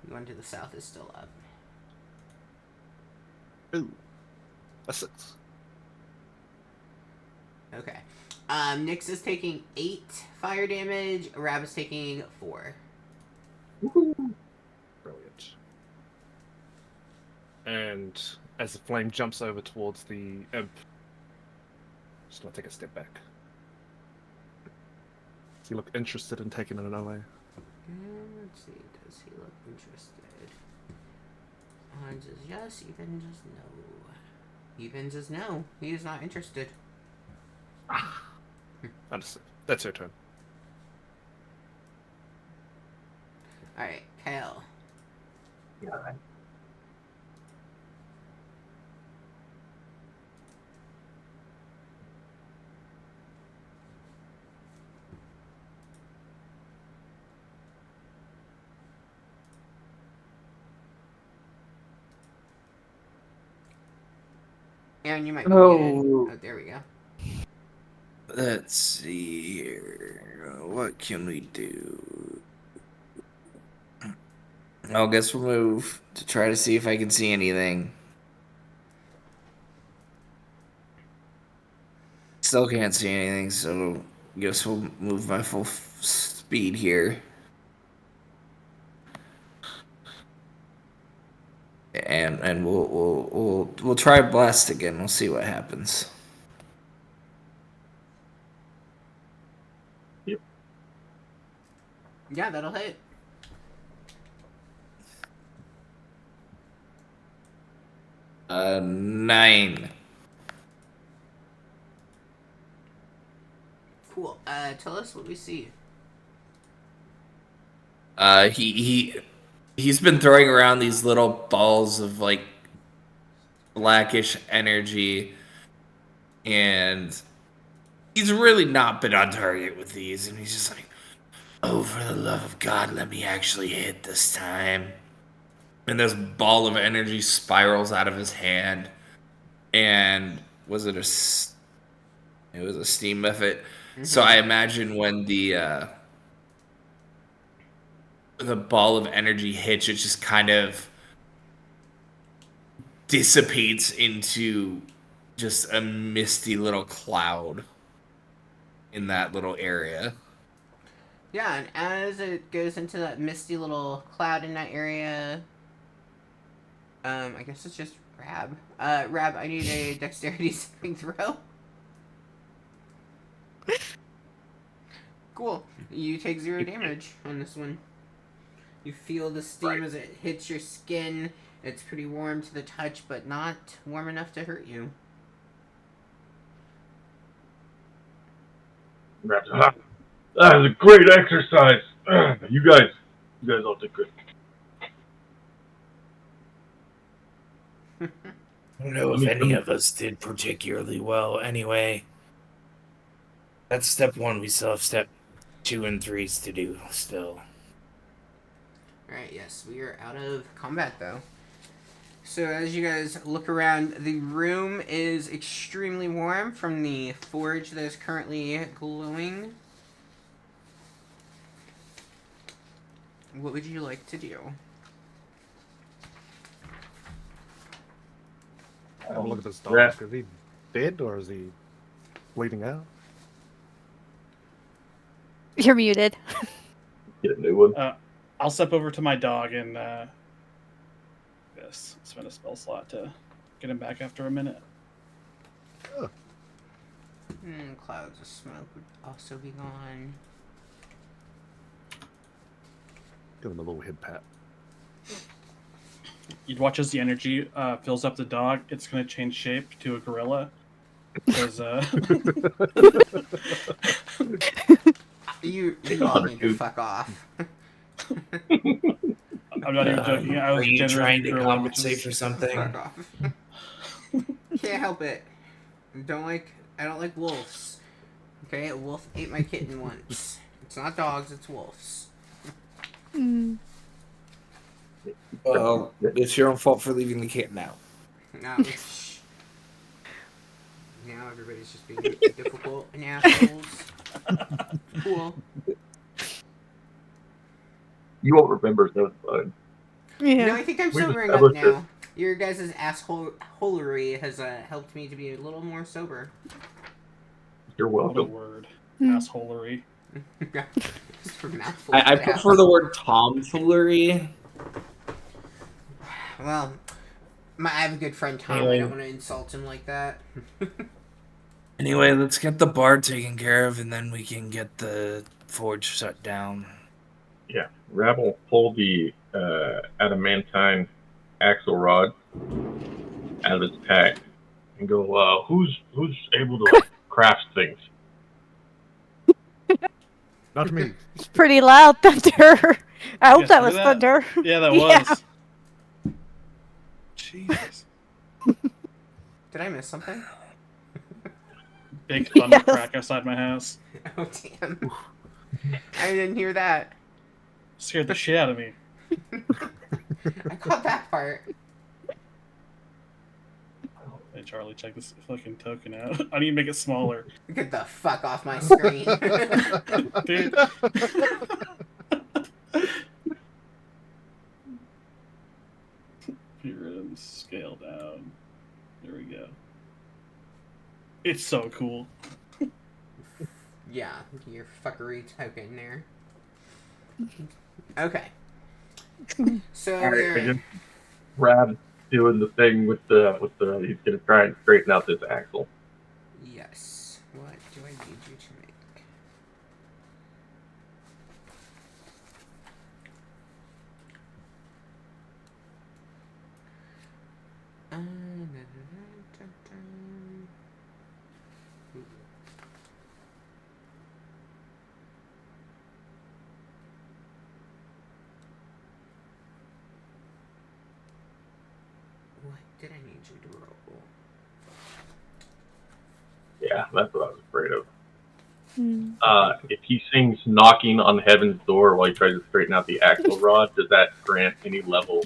The one to the south is still up. Ooh. A 6. Okay. Nyx is taking 8 fire damage. Rab is taking 4. Brilliant. And as the flame jumps over towards the imp, just gonna take a step back. Does he look interested in taking it away? Let's see. Does he look interested? Just yes. Even just no. Even just no. He is not interested. Understood. That's your turn. All right, Kale. Aaron, you might be muted. Oh, there we go. Let's see here. What can we do? I guess we'll move to try to see if I can see anything. Still can't see anything, so guess we'll move my full speed here. And we'll try blast again. We'll see what happens. Yeah, that'll hit. Uh, 9. Cool. Tell us what we see. He's been throwing around these little balls of like blackish energy, and he's really not been on target with these, and he's just like, oh, for the love of God, let me actually hit this time. And this ball of energy spirals out of his hand, and it was a steam method. Mm-hmm. So I imagine when the ball of energy hits, it just kind of dissipates into just a misty little cloud in that little area. Yeah, and as it goes into that misty little cloud in that area, I guess it's just Rab. Rab, I need a dexterity saving throw. Cool. You take 0 damage on this one. You feel the steam as it hits your skin. It's pretty warm to the touch, but not warm enough to hurt you. That was a great exercise. You guys all did good. I don't know if any of us did particularly well. Anyway, that's step 1. We still have step 2 and 3s to do still. Alright, yes, we are out of combat though. So as you guys look around, the room is extremely warm from the forge that is currently glowing. What would you like to do? Oh, look at this dog. Is he dead or is he bleeding out? You're muted. Get a new one. I'll step over to my dog and spend a spell slot to get him back after a minute. Oh. Clouds of smoke would also be gone. Give him a little head pat. You'd watch as the energy fills up the dog. It's going to change shape to a gorilla. Because, You all need to fuck off. I'm not even joking. Are you trying to compensate for something? Fuck off. Can't help it. I don't like wolves. Okay, a wolf ate my kitten once. It's not dogs, it's wolves. Well, it's your own fault for leaving the kitten out. Now everybody's just being difficult and assholes. Cool. You won't remember, so it's fine. Yeah. No, I think I'm We've sobering up established now. Your guys' assholery has helped me to be a little more sober. You're What a welcome. word. Hmm. Assholery. Just for mouthfuls, I but prefer the word tomfoolery. Well, I have a good friend Tom. I don't want to insult him like that. Anyway, let's get the bar taken care of, and then we can get the forge shut down. Yeah. Rab will pull the adamantine axle rod out of its pack and go, who's able to like craft things? Not me. Pretty loud thunder. I hope Yes, that hear was that? thunder. Yeah, that Yeah. was. Jesus. Did I miss something? Big thunder Yes. crack outside my house. Oh, damn. I didn't hear that. Scared the shit out of me. I caught that part. Hey, Charlie, check this fucking token out. I need to make it smaller. Get the fuck off my screen. Dude. Pyramid scale down. There we go. It's so cool. Yeah, your fuckery token there. Okay. So Alright, I we're... guess Rab doing the thing with the he's gonna try and straighten out this axle. Yes. What do I need you to make? What did I need you to roll? Yeah, that's what I was afraid of. Hmm. If he sings "Knocking on Heaven's Door" while he tries to straighten out the axle rod, does that grant any level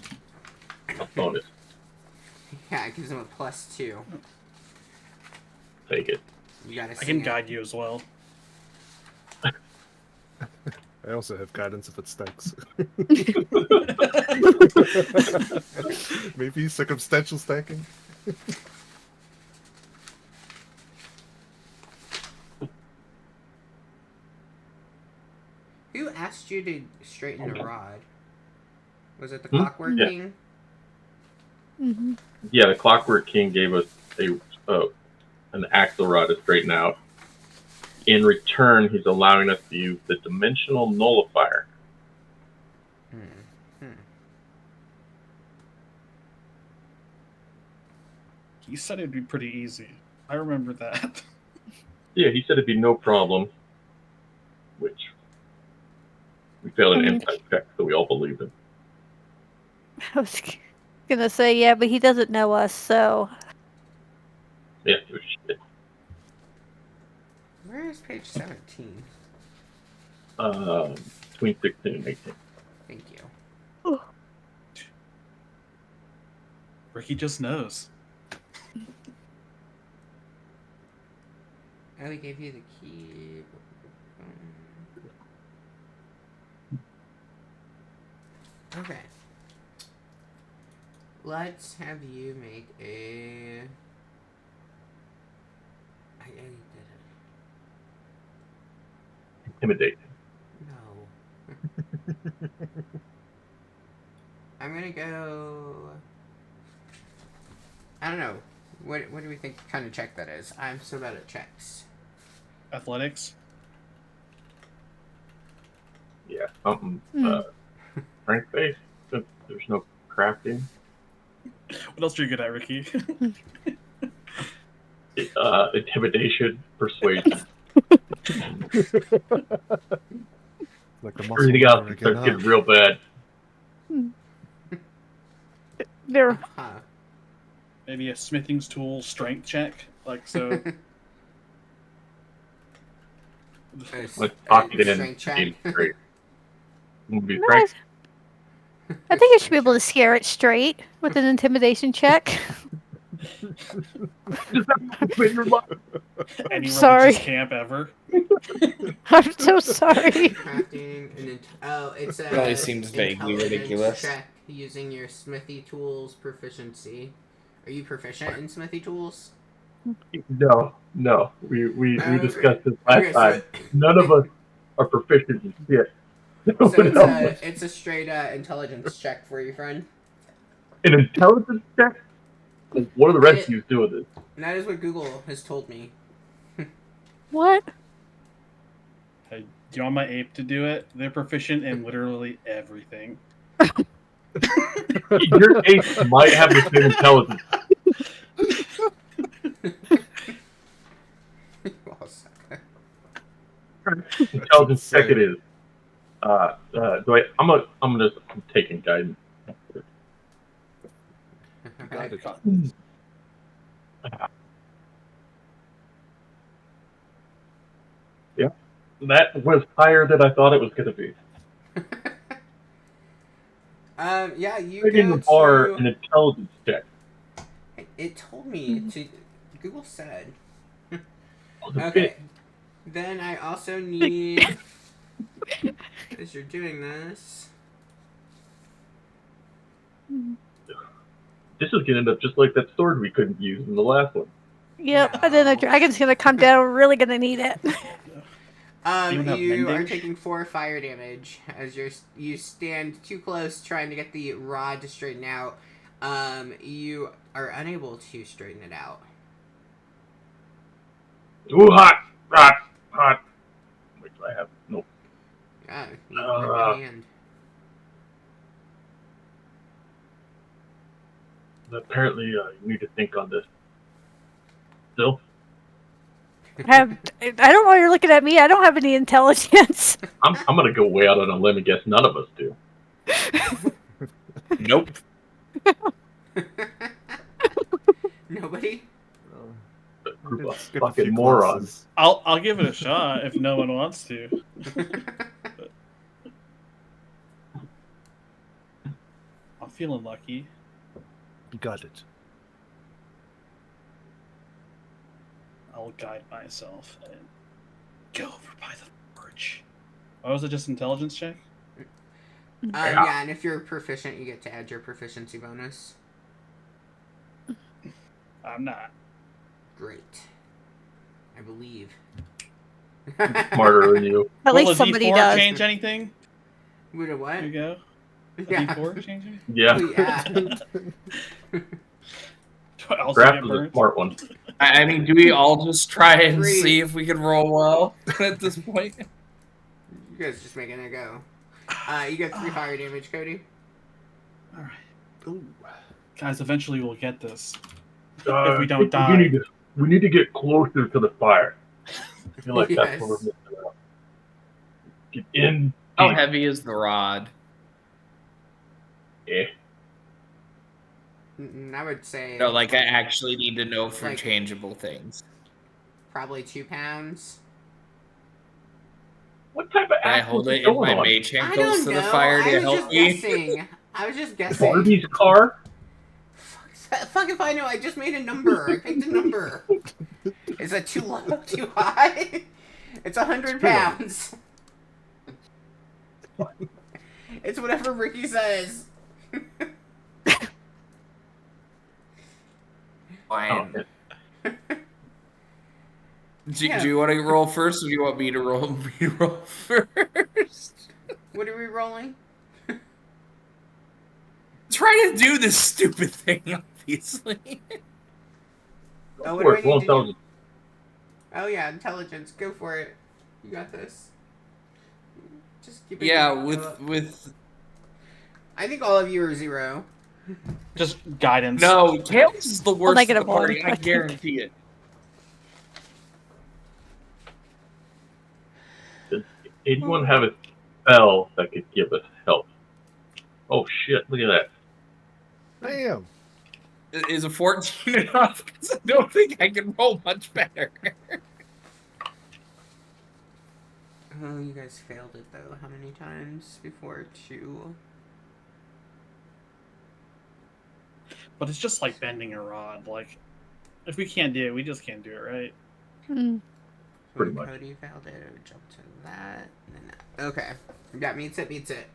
of bonus? Yeah, it gives him a +2. Take it. You gotta I sing can it. guide you as well. I also have guidance if it stinks. Maybe circumstantial stacking. Who asked you to straighten the rod? Was it the Hmm? Clockwork Yeah. King? Mm-hmm. Yeah, the Clockwork King gave us an axle rod to straighten out. In return, he's allowing us to use the Dimensional Nullifier. He said it'd be pretty easy. I remember that. Yeah, he said it'd be no problem. Which we failed an insight check, so we all believed him. I was gonna say, yeah, but he doesn't know us, so. Yeah, it was shit. Where is page 17? Between 16 and 18. Thank you. Ricky just knows. Oh, we gave you the key. Okay. Let's have you make a... I did it. Intimidate. No. I'm gonna go... I don't know. What do we think kind of check that is? I'm so bad at checks. Athletics. Yeah, something. Strength-based. There's no crafting. What else are you good at, Ricky? Intimidation, persuasion. Like the muscle Everything else memory starts again, getting real bad. There. Huh. Maybe a smithing's tool strength check. Like so. Let's talk it in. Strength check. It's great. Be Nice. I think I should be able to scare it straight with an intimidation check. Any sorry. religious camp ever. I'm so sorry. Crafting and it's Really seems vaguely intelligence ridiculous. check using your smithy tools proficiency. Are you proficient in smithy tools? No. We Okay. discussed this last Okay, so time. None of us are proficient in shit. So Nobody else. it's a straight intelligence check for you, friend. An intelligence check? What are the rest of you doing this? And that is what Google has told me. What? Hey, do you want my ape to do it? They're proficient in literally everything. Your ape might have the same intelligence. Intelligence check it is. I'm taking guidance. Guided. Yeah, that was higher than I thought it was going to be. Yeah, you Taking go are to... an intelligence check. It told me to... Google said. Oh, the Okay. bit. Then I also need... as you're doing this... This is going to end up just like that sword we couldn't use in the last one. Yep, and then the dragon's gonna come down. We're really gonna need it. You are mending? taking 4 fire damage as you stand too close trying to get the rod to straighten out. You are unable to straighten it out. Ooh, hot. Wait, do I have? Nope. Yeah, you have your hand. Apparently, you need to think on this. Still? I don't know why you're looking at me. I don't have any intelligence. I'm going to go way out on a limb and guess none of us do. Nope. Nobody? A group of Skip a fucking few morons. classes. I'll give it a shot if no one wants to. I'm feeling lucky. You got it. I'll guide myself and go over by the forge. Oh, was it just intelligence check? Yeah, and if you're proficient, you get to add your proficiency bonus. I'm not. Great. I believe. Smarter than you. At Will least a somebody D4 does. change anything? Would a what? There you go. A Yeah. D4 change anything? Yeah. Oh, yeah. Do I also Graf get was a burnt? smart one. I mean, do we all just try and 3. see if we can roll well at this point? You guys just making it go. You get 3 fire damage, Cody. Alright. Ooh. Guys, eventually we'll get this. If we don't die. We need to get closer to the fire. I feel like that's what we're Yes. missing out. Get in. How deep. heavy is the rod? Eh. I would say... No, like I actually need to know for Like- changeable things. Probably 2 pounds. What type of Can I ass hold is it in going my on? mage hand I close don't to know. the fire I to was help just me? guessing. I was just guessing. Barbie's car? Fuck if I know. I just made a number. I picked a number. Is that too low? Too high? It's 100 pounds. It's whatever Ricky says. Fine. Oh, Do Yeah. you want to roll first, or do you want me to roll? First? What are we rolling? Trying to do this stupid thing, obviously. Oh, of what do I course, need well to do? intelligent. Oh yeah, intelligence. Go for it. You got this. Just keep it. Yeah, going. with I think all of you are 0. Just guidance. no, Tails is the worst of the negative party. one. I guarantee it. Does anyone have a spell that could give us help? Oh shit, look at that. Damn. Is a 14 enough? Because I don't think I can roll much better. Oh, you guys failed it though. How many times before? 2. But it's just like bending a rod. Like, if we can't do it, we just can't do it, right? Mm. Pretty When much. Cody failed it, it would jump to that. And then that. Okay. That meets it.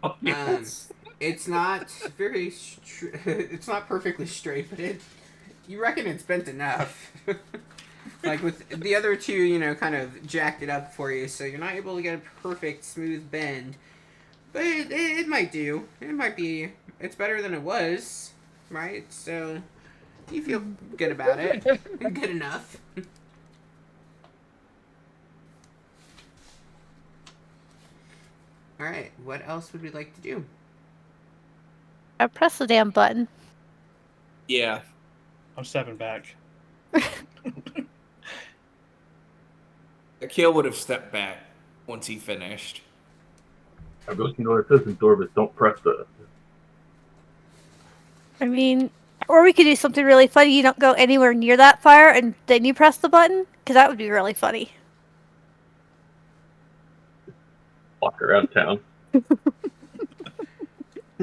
Oh, yes. It's not very. It's not perfectly straight, but you reckon it's bent enough. Like with the other two, you know, kind of jacked it up for you, so you're not able to get a perfect smooth bend. But it might do. It might be. It's better than it was, right? So you feel good about it. Good enough. All right. What else would we like to do? I press the damn button. Yeah. I'm stepping back. Akil would have stepped back once he finished. Now go see what it says in Dorvis. Don't press the. I mean, or we could do something really funny. You don't go anywhere near that fire, and then you press the button, because that would be really funny. Walk around town.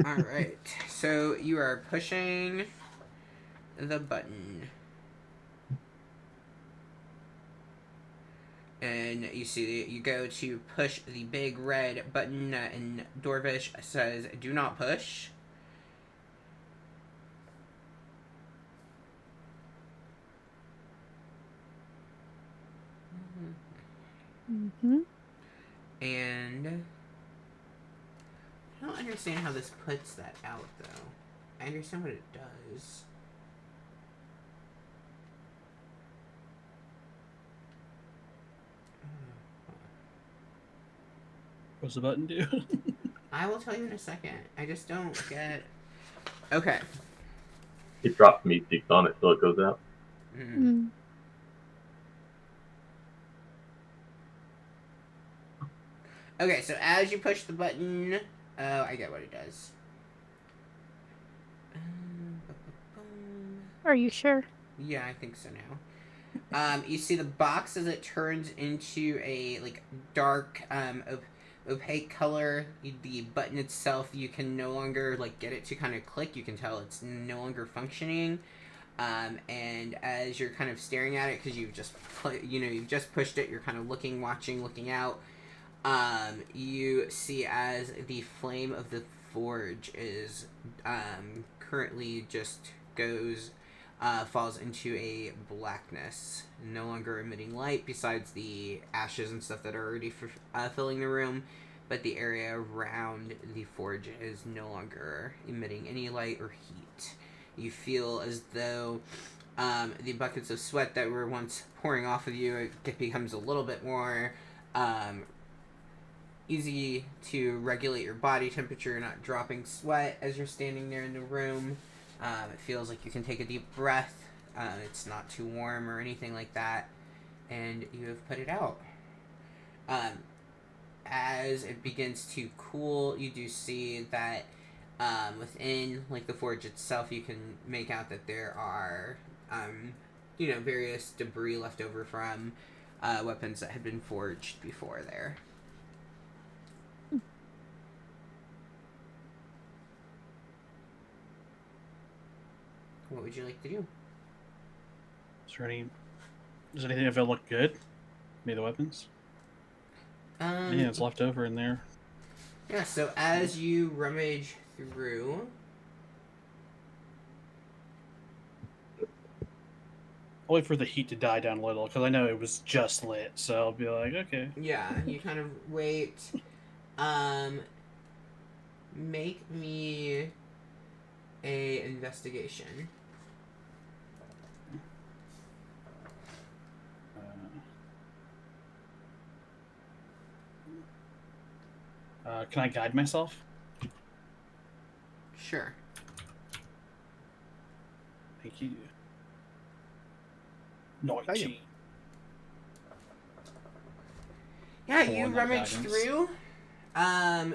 All right. So you are pushing the button. And you see, you go to push the big red button, and Dorvish says, "Do not push." Mm-hmm. And I don't understand how this puts that out, though. I understand what it does. What's the button do? I will tell you in a second. I just don't get. Okay. It drops meat sticks on it so it goes out. Mm. Okay, so as you push the button, oh, I get what it does. Are you sure? Yeah, I think so now. You see the box as it turns into a like dark, opaque color. The button itself, you can no longer like get it to kind of click. You can tell it's no longer functioning. And as you're kind of staring at it, because you've just you've just pushed it, you're kind of looking, watching, looking out. You see as the flame of the forge is currently just falls into a blackness, no longer emitting light besides the ashes and stuff that are already filling the room, but the area around the forge is no longer emitting any light or heat. You feel as though the buckets of sweat that were once pouring off of you, it becomes a little bit more easy to regulate your body temperature. You're not dropping sweat as you're standing there in the room. It feels like you can take a deep breath. It's not too warm or anything like that. And you have put it out. As it begins to cool, you do see that within like the forge itself, you can make out that there are various debris left over from weapons that had been forged before there. What would you like to do? Does anything of it look good? Maybe the weapons? Anything that's left over in there? Yeah, so as you rummage through... I'll wait for the heat to die down a little, because I know it was just lit, so I'll be like, okay. Yeah, you kind of wait. Make me a investigation. Can I guide myself? Sure. Thank you. 19. Yeah, Full you on that rummage guidance. through.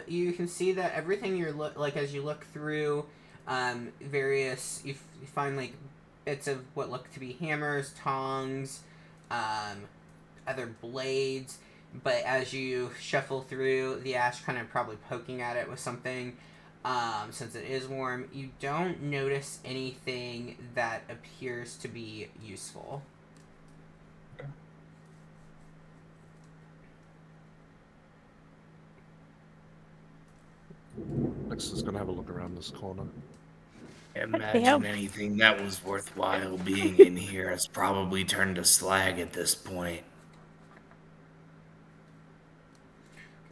You can see that everything you're as you look through, various you find like bits of what look to be hammers, tongs, other blades. But as you shuffle through, the ash kind of probably poking at it with something. Since it is warm, you don't notice anything that appears to be useful. Nix is gonna have a look around this corner. Imagine anything that was worthwhile being in here has probably turned to slag at this point.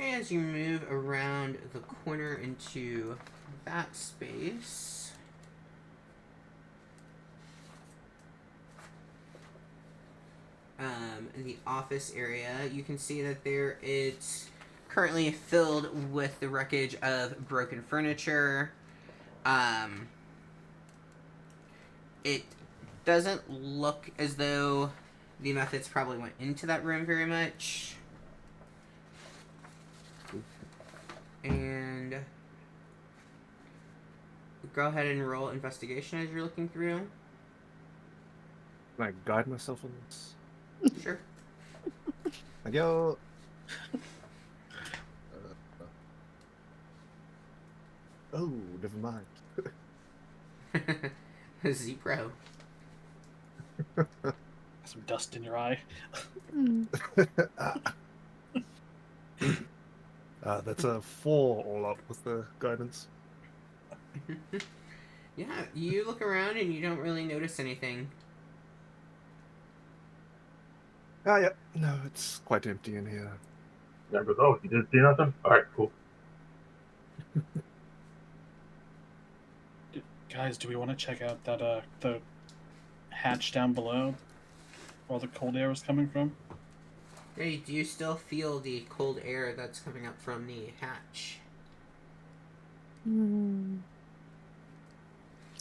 Okay, as you move around the corner into that space, the office area, you can see that it's currently filled with the wreckage of broken furniture. It doesn't look as though the methods probably went into that room very much. And go ahead and roll investigation as you're looking through. Can I guide myself on this? Sure. I go. Oh, never mind. Z-Pro. Some dust in your eye. That's a 4 all up with the guidance. Yeah, you look around and you don't really notice anything. Yeah. No, it's quite empty in here. That goes, oh, you didn't see nothing? Alright, cool. Guys, do we want to check out that the hatch down below where all the cold air was coming from? Hey, do you still feel the cold air that's coming up from the hatch?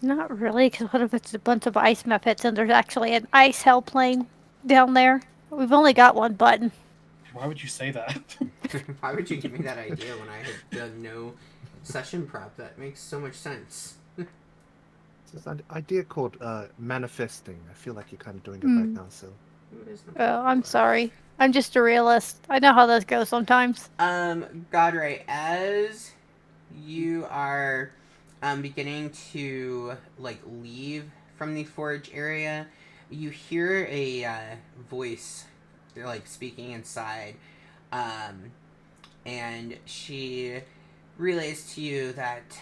Not really, because what if it's a bunch of ice methods and there's actually an ice hell plane down there? We've only got one button. Why would you say that? Why would you give me that idea when I had done no session prep? That makes so much sense. It's an idea called manifesting. I feel like you're kind of doing it right now, so. Oh, I'm sorry. I'm just a realist. I know how those go sometimes. Godray, as you are beginning to leave from the forge area, you hear a voice speaking inside, and she relays to you that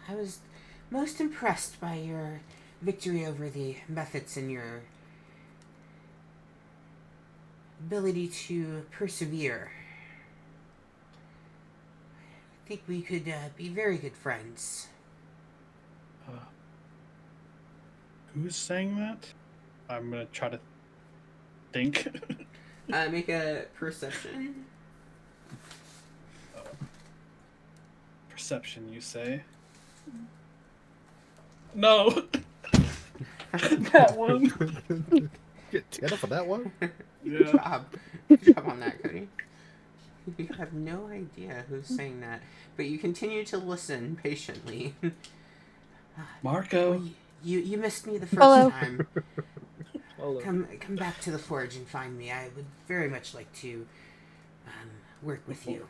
I was most impressed by your victory over the methods and your ability to persevere. I think we could be very good friends. Who's saying that? I'm gonna try to think. Make a perception. Perception, you say? No! That one! Get 10 for that one? Good job. Good job on that, Cody. You have no idea who's saying that, but you continue to listen patiently. Marco! You missed me the first Hello. time. Hello. Come back to the forge and find me. I would very much like to work with you.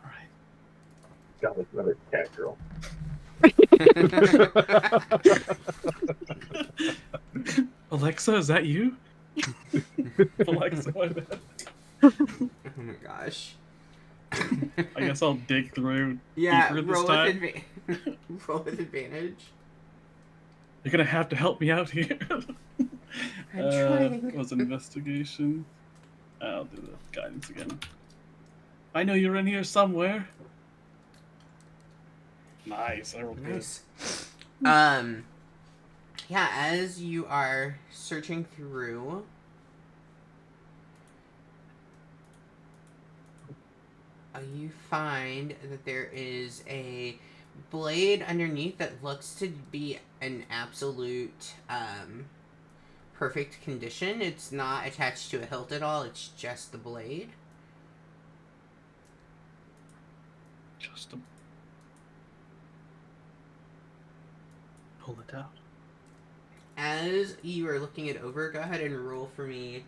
Alright. Got with another cat girl. Alexa, is that you? Alexa, my bad. Oh my gosh. I guess I'll dig through Yeah, deeper this roll time. with roll with advantage. You're gonna have to help me out here. I'm trying. Was investigation. I'll do the guidance again. I know you're in here somewhere. Nice, I rolled Nice. Yeah, as you are searching through, you find that there is a blade underneath that looks to be an absolute perfect condition. It's not attached to a hilt at all, it's just the blade. Just a... Pull it out. As you are looking it over, go ahead and roll for me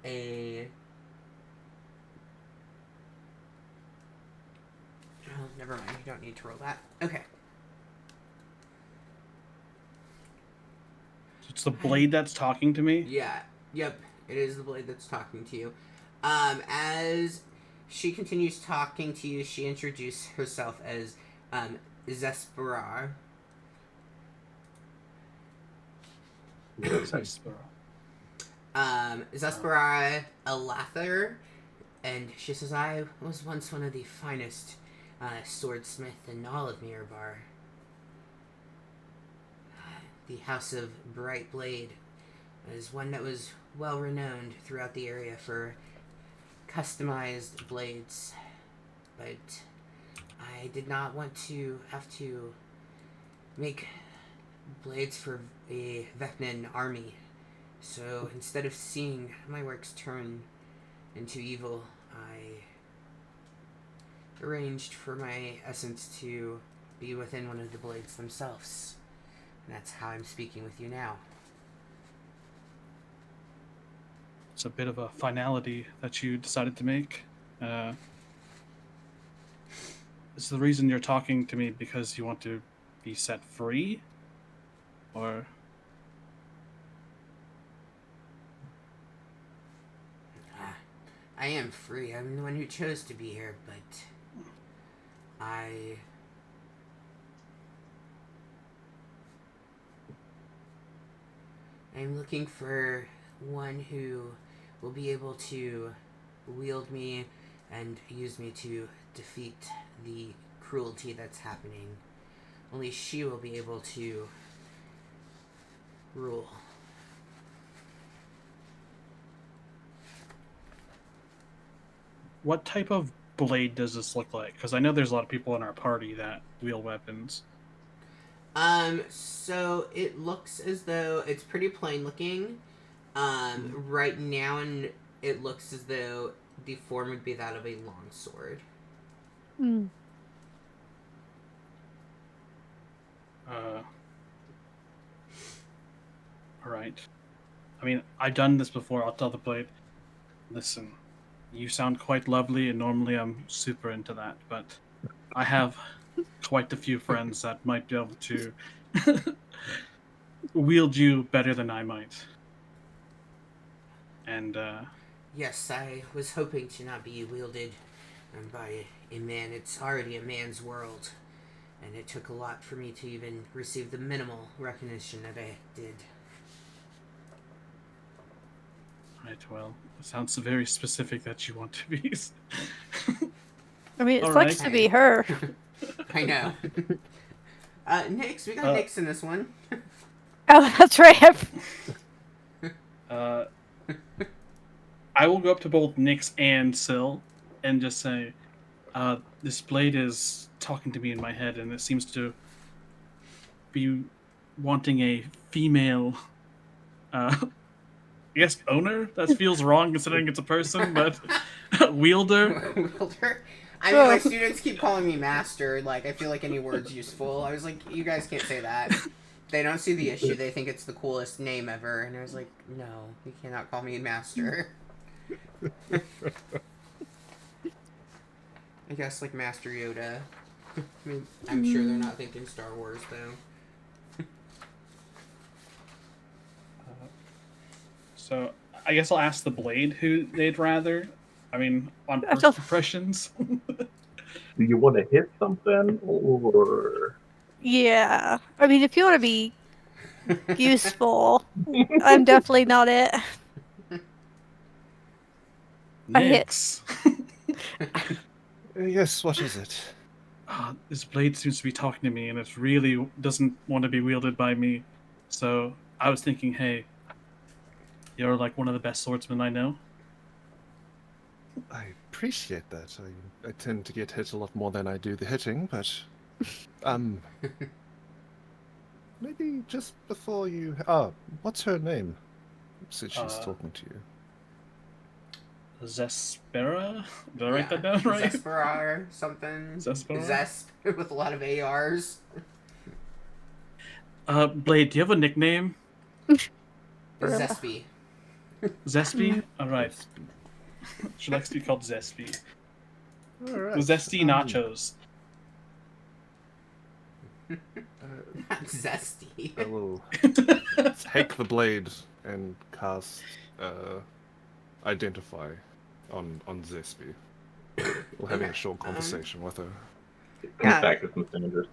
a... Oh, never mind. You don't need to roll that. Okay. It's the blade that's talking to me? Yeah. Yep. It is the blade that's talking to you. As she continues talking to you, she introduced herself as Zesperar. Zesperar Alather, and she says, I was once one of the finest swordsmith in all of Mirabar. The House of Bright Blade is one that was well renowned throughout the area for customized blades, but I did not want to have to make blades for a Vecnan army. So instead of seeing my works turn into evil, I arranged for my essence to be within one of the blades themselves. And that's how I'm speaking with you now. It's a bit of a finality that you decided to make. Is the reason you're talking to me because you want to be set free? Or... I am free. I'm the one who chose to be here, but I'm looking for one who will be able to wield me and use me to defeat the cruelty that's happening. Only she will be able to rule. What type of blade does this look like? Because I know there's a lot of people in our party that wield weapons. So it looks as though it's pretty plain looking. Right now, and it looks as though the form would be that of a longsword. Mm. Alright. I mean, I've done this before. I'll tell the blade, listen, you sound quite lovely, and normally I'm super into that, but I have quite a few friends that might be able to wield you better than I might. And, Yes, I was hoping to not be wielded by a man. It's already a man's world, and it took a lot for me to even receive the minimal recognition that I did. right, well, it sounds very specific that you want to be. I mean, it All sucks right. to be her. I know. Nix, we got Nix in this one. Oh, that's right. I will go up to both Nyx and Syl and just say, this blade is talking to me in my head, and it seems to be wanting a female, I guess, owner? That feels wrong considering it's a person, but wielder? Wielder? I mean, my students keep calling me master. Like, I feel like any word's useful. I was like, you guys can't say that. They don't see the issue. They think it's the coolest name ever. And I was like, no, you cannot call me master. I guess, like, Master Yoda. I mean, I'm sure they're not thinking Star Wars, though. So, I guess I'll ask the blade who they'd rather. I mean, on first impressions. Do you want to hit something, or...? Yeah. I mean, if you want to be useful, I'm definitely not it. Nyx. Yes, what is it? This blade seems to be talking to me, and it really doesn't want to be wielded by me. So I was thinking, hey, you're like one of the best swordsmen I know. I appreciate that. I tend to get hit a lot more than I do the hitting, but maybe just before you. What's her name? Since she's talking to you. Zespera? Did I write that down right? Zespera or something. Zespera? Zesp with a lot of ARs. Blade, do you have a nickname? Zespy. Zespy? Alright. She likes to be called Zespy. Alright. Zesty nachos. Zesty. I will take the blade and cast Identify on Zespy. We're having a short conversation with her. It comes Yeah. back to some cinders.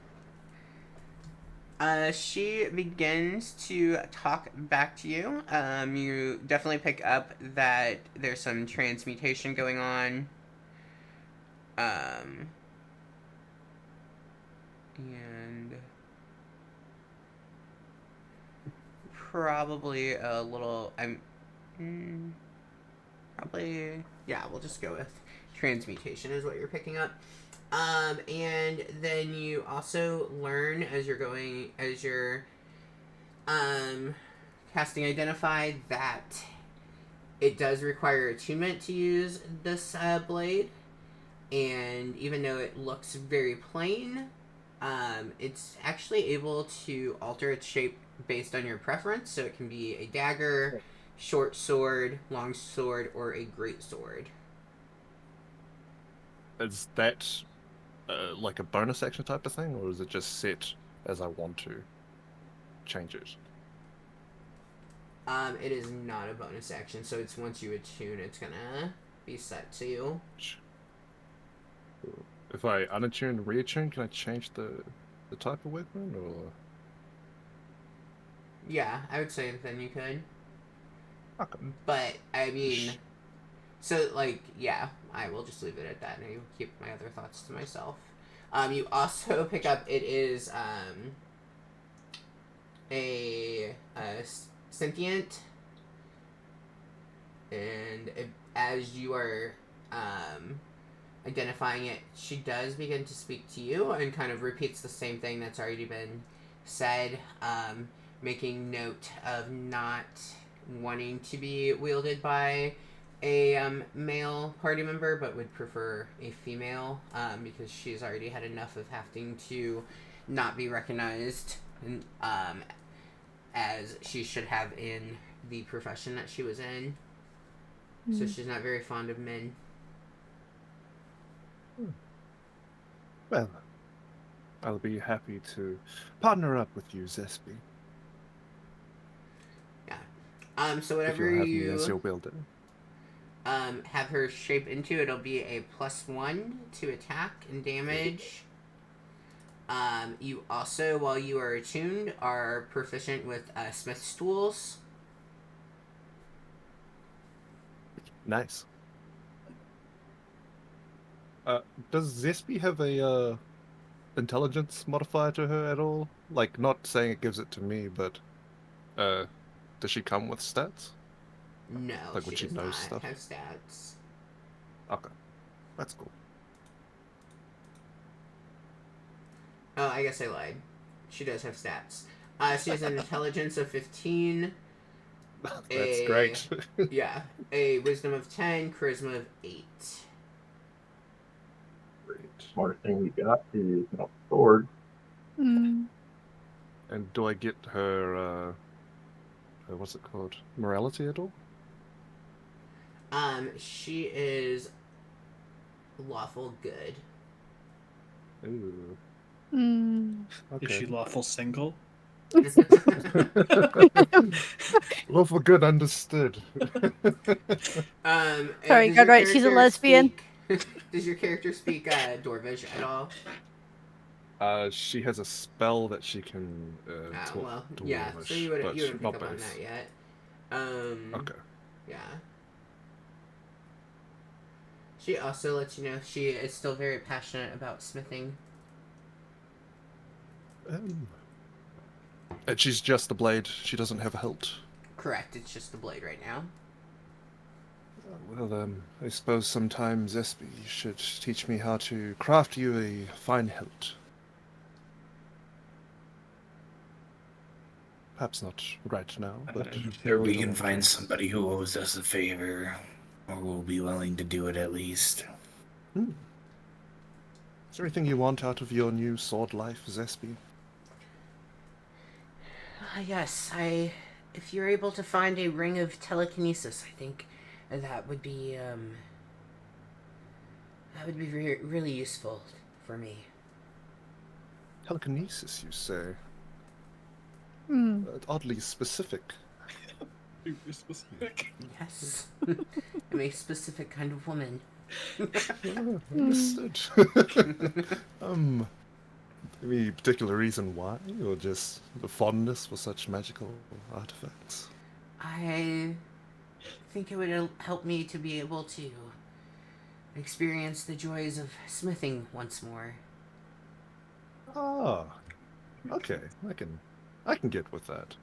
She begins to talk back to you. You definitely pick up that there's some transmutation going on. And probably a little. Probably. Yeah, we'll just go with transmutation is what you're picking up. And then you also learn as you're casting Identify that it does require attunement to use this blade. And even though it looks very plain, it's actually able to alter its shape based on your preference. So it can be a dagger, short sword, long sword, or a great sword. Is that like a bonus action type of thing, or is it just set as I want to change it? It is not a bonus action, so it's once you attune, it's gonna be set to you. If I unattune and reattune, can I change the type of weapon, or? Yeah, I would say then you could. Okay. But, I mean, so, like, yeah, I will just leave it at that, and I will keep my other thoughts to myself. You also pick up, it is, a sentient, and as you are, identifying it, she does begin to speak to you and kind of repeats the same thing that's already been said, making note of not wanting to be wielded by a male party member, but would prefer a female, because she's already had enough of having to not be recognized as she should have in the profession that she was in. So she's not very fond of men. Well, I'll be happy to partner up with you, Zespi. Yeah. So If whatever you'll have me you as your wielder. have her shape into, it'll be a +1 to attack and damage. You also, while you are attuned, are proficient with smith's tools. Nice. Does Zespi have a intelligence modifier to her at all? Like, not saying it gives it to me, but does she come with stats? No, Like, she would she does know not stuff? have stats. Okay, that's cool. Oh, I guess I lied. She does have stats. She has an intelligence of 15. That's great. Yeah, a wisdom of 10, charisma of 8. Smartest thing we got is not sword. Mm. And do I get her, what's it called? Morality at all? She is lawful good. Ooh. Mm. Okay. Is she lawful single? Lawful good understood. Sorry, does God, your right, she's a character lesbian. Does your character speak Dwarvish at all? She has a spell that she can talk Well, Dwarvish, yeah. So you wouldn't pick not up on both. that yet. Okay. Yeah. She also lets you know she is still very passionate about smithing. And she's just the blade. She doesn't have a hilt. Correct. It's just the blade right now. Well, I suppose sometime Zespi should teach me how to craft you a fine hilt. Perhaps not right now, but I'm sure we can find somebody who owes us a favor, or will be willing to do it at least. Is there anything you want out of your new sword life, Zespi? Yes, if you're able to find a ring of telekinesis, I think that would be really useful for me. Telekinesis, you say? Mm. Oddly specific. Super specific. Yes. I'm a specific kind of woman. Understood. Any particular reason why, or just the fondness for such magical artifacts? I think it would help me to be able to experience the joys of smithing once more. Ah, okay. I can get with that.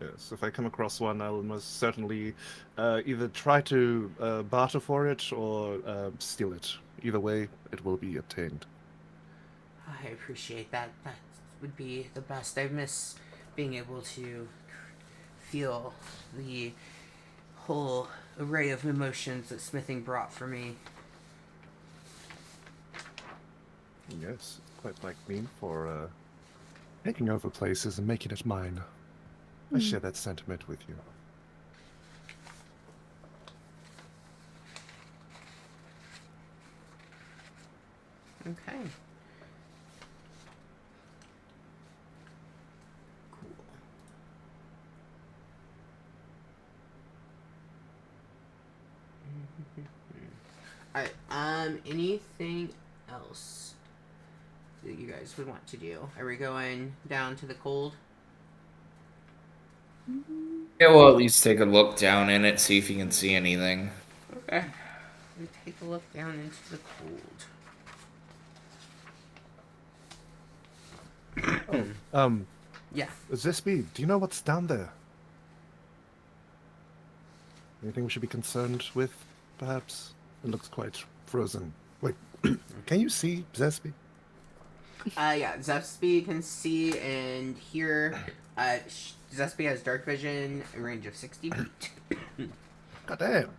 Yes, if I come across one, I'll most certainly either try to barter for it or steal it. Either way, it will be obtained. I appreciate that. That would be the best. I miss being able to feel the whole array of emotions that smithing brought for me. Yes, quite like me for taking over places and making it mine. I share that sentiment with you. Okay. Cool. Alright, anything else that you guys would want to do? Are we going down to the cold? Yeah, we'll at least take a look down in it, see if you can see anything. Okay. We take a look down into the cold. Yeah. Zespi, do you know what's down there? Anything we should be concerned with, perhaps? It looks quite frozen. Wait, can you see Zespi? Yeah, Zespy can see and hear. Zespy has dark vision, a range of 60 feet. God damn.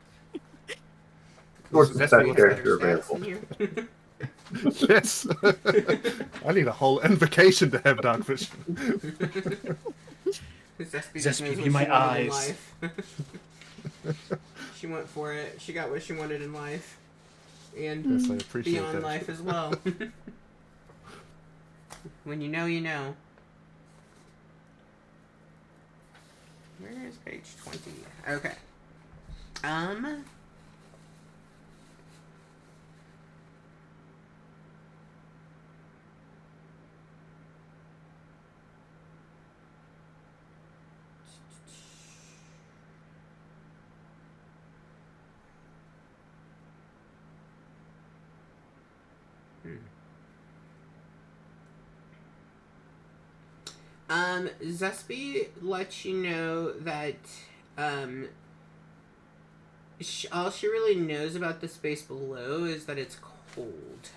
Source of Zespy that has better character stats available. than you. Yes. I need a whole invocation to have dark vision. Zespy Zespy, just knows be what my she wanted in eyes. life. She went for it. She got what she wanted in life. And Yes, I appreciate beyond that. life as well. When you know, you know. Where is page 20? Okay. Zespy lets you know that, all she really knows about the space below is that it's cold.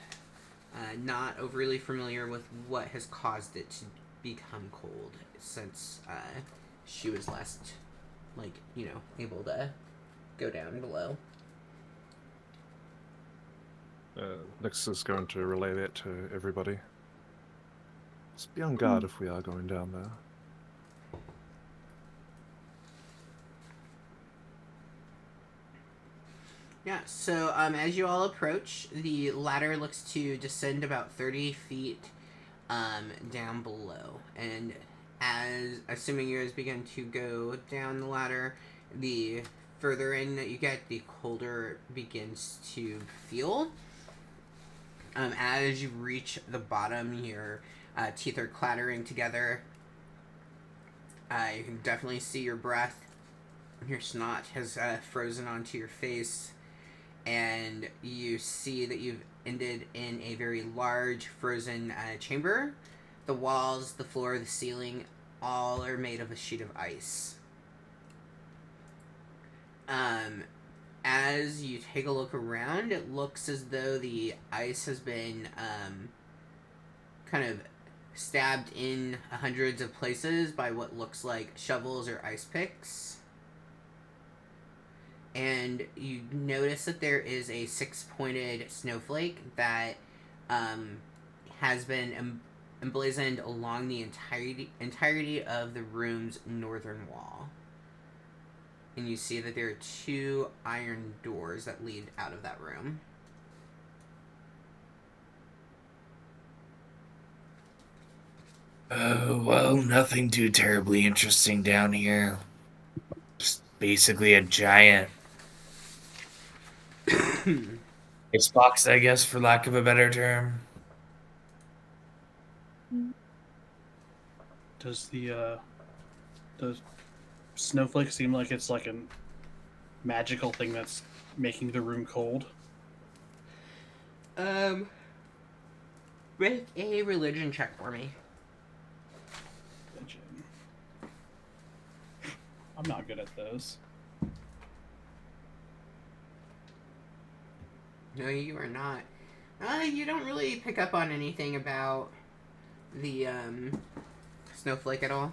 Not overly familiar with what has caused it to become cold since, she was last, able to go down below. Nix is going to relay that to everybody. Just be on guard if we are going down there. Yeah, so as you all approach, the ladder looks to descend about 30 feet down below. And assuming you guys begin to go down the ladder, the further in that you get, the colder it begins to feel. As you reach the bottom, your teeth are clattering together. You can definitely see your breath. Your snot has frozen onto your face. And you see that you've ended in a very large frozen chamber. The walls, the floor, the ceiling, all are made of a sheet of ice. As you take a look around, it looks as though the ice has been kind of stabbed in hundreds of places by what looks like shovels or ice picks. And you notice that there is a 6-pointed snowflake that has been emblazoned along the entirety of the room's northern wall. And you see that there are 2 iron doors that lead out of that room. Oh, well, nothing too terribly interesting down here. Just basically a giant Icebox, I guess, for lack of a better term. Does the snowflake seem like it's like a magical thing that's making the room cold? Make a religion check for me. I'm not good at those. No, you are not. You don't really pick up on anything about the snowflake at all.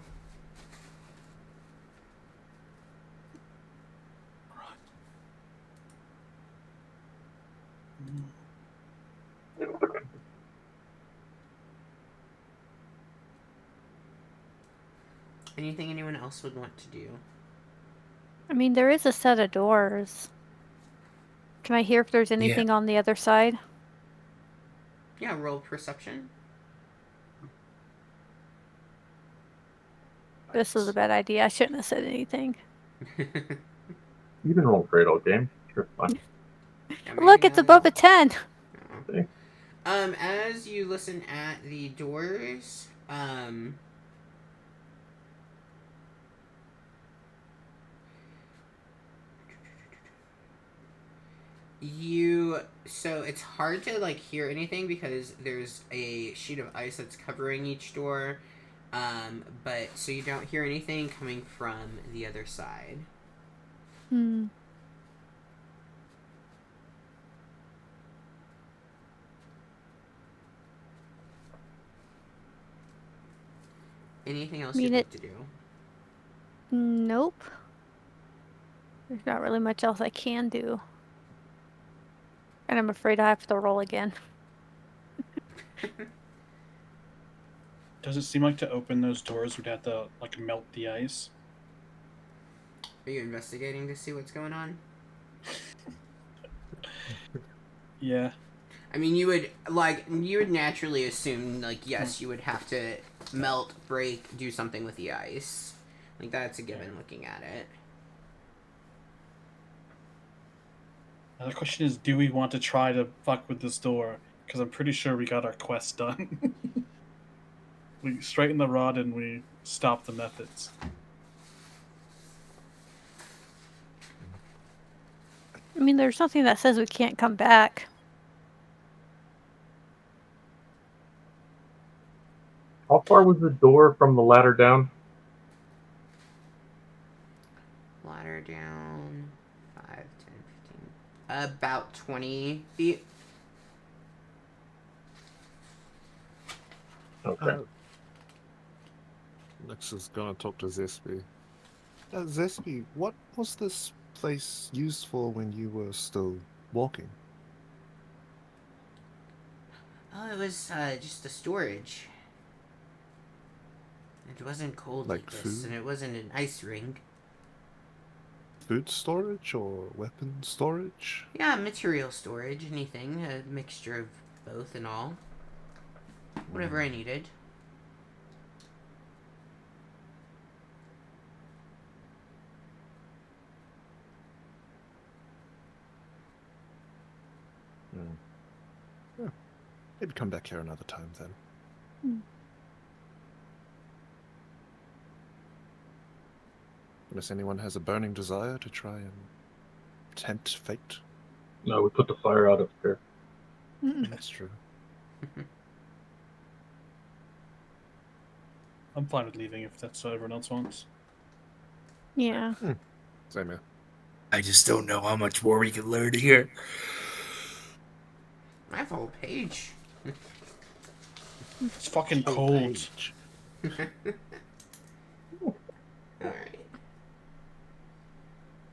Anything anyone else would want to do? I mean, there is a set of doors. Can I hear if there's anything on the other side? Yeah, roll perception. This was a bad idea. I shouldn't have said anything. You've been rolling great all game. You're fine. Yeah, Look, it's above a 10. See? As you listen at the doors, so it's hard to like hear anything because there's a sheet of ice that's covering each door, but so you don't hear anything coming from the other side. Hmm. Anything else I mean, you'd like to do? Nope. There's not really much else I can do. And I'm afraid I have to roll again. Does it seem like to open those doors we'd have to like melt the ice? Are you investigating to see what's going on? Yeah. I mean, you would naturally assume, like, yes, you would have to melt, break, do something with the ice. Like, that's a given looking at it. Now the question is, do we want to try to fuck with this door? Because I'm pretty sure we got our quest done. We straighten the rod and we stop the methods. I mean, there's nothing that says we can't come back. How far was the door from the ladder down? Ladder down 5, 10, 15. About 20 feet. Okay. Nix is gonna talk to Zespi. Zespi, what was this place used for when you were still walking? Oh, it was just a storage. It wasn't cold like this, food? and it wasn't an ice rink. Food storage or weapon storage? Yeah, material storage, anything. A mixture of both and all. Whatever I needed. Yeah. Maybe come back here another time then. Unless anyone has a burning desire to try and tempt fate. No, we put the fire out up there. That's true. I'm fine with leaving if that's what everyone else wants. Yeah. Same here. I just don't know how much more we can learn here. I have a whole page. It's fucking cold. Alright.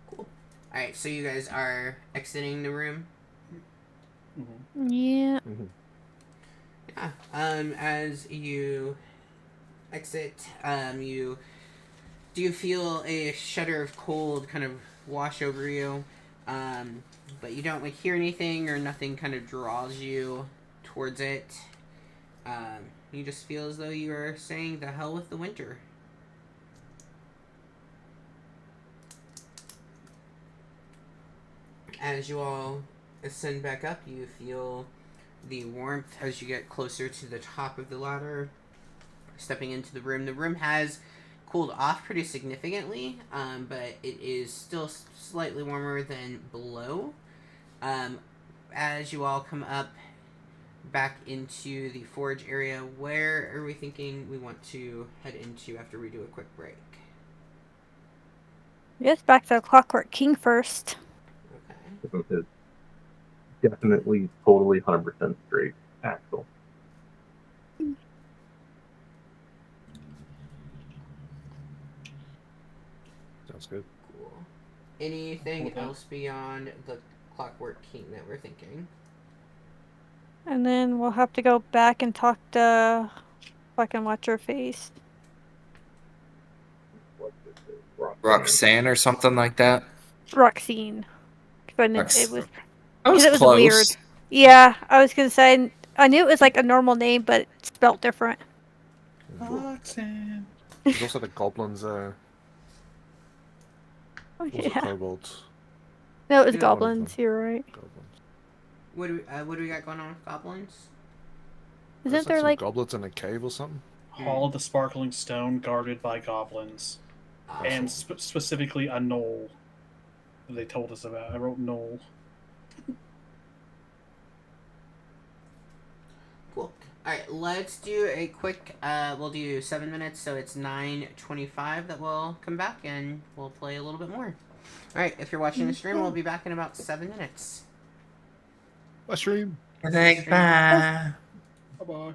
Cool. Alright, so you guys are exiting the room? Yeah. Yeah. As you exit, you feel a shudder of cold kind of wash over you, but you don't like hear anything or nothing kind of draws you towards it. You just feel as though you are saying the hell with the winter. As you all ascend back up, you feel the warmth as you get closer to the top of the ladder. Stepping into the room. The room has cooled off pretty significantly, but it is still slightly warmer than below. As you all come up back into the forge area, where are we thinking we want to head into after we do a quick break? Yes, back to the Clockwork King first. Okay. With his definitely, totally, 100% straight axle. Sounds good. Cool. Anything Okay. else beyond the Clockwork King that we're thinking? And then we'll have to go back and talk to fucking what's her face. Roxanne or something like that. Roxine. But it was That was because it was close. weird. Yeah, I was gonna say I knew it was like a normal name, but it's spelled different. Roxanne. There's also the goblins there. Oh, Or was it yeah. kobolds? No, it was Yeah, one of goblins. them. You're right. Goblins. What do we got going on with goblins? There's Isn't there some like goblins in a cave or something? Hall of the Sparkling Stone guarded by goblins. And Awesome. specifically a knoll that they told us about. I wrote knoll. Cool. All right, let's do a quick. We'll do 7 minutes, so it's 9:25 that we'll come back and we'll play a little bit more. All right, if you're watching the stream, we'll be back in about 7 minutes. Mushroom. Bye. Bye. Bye-bye.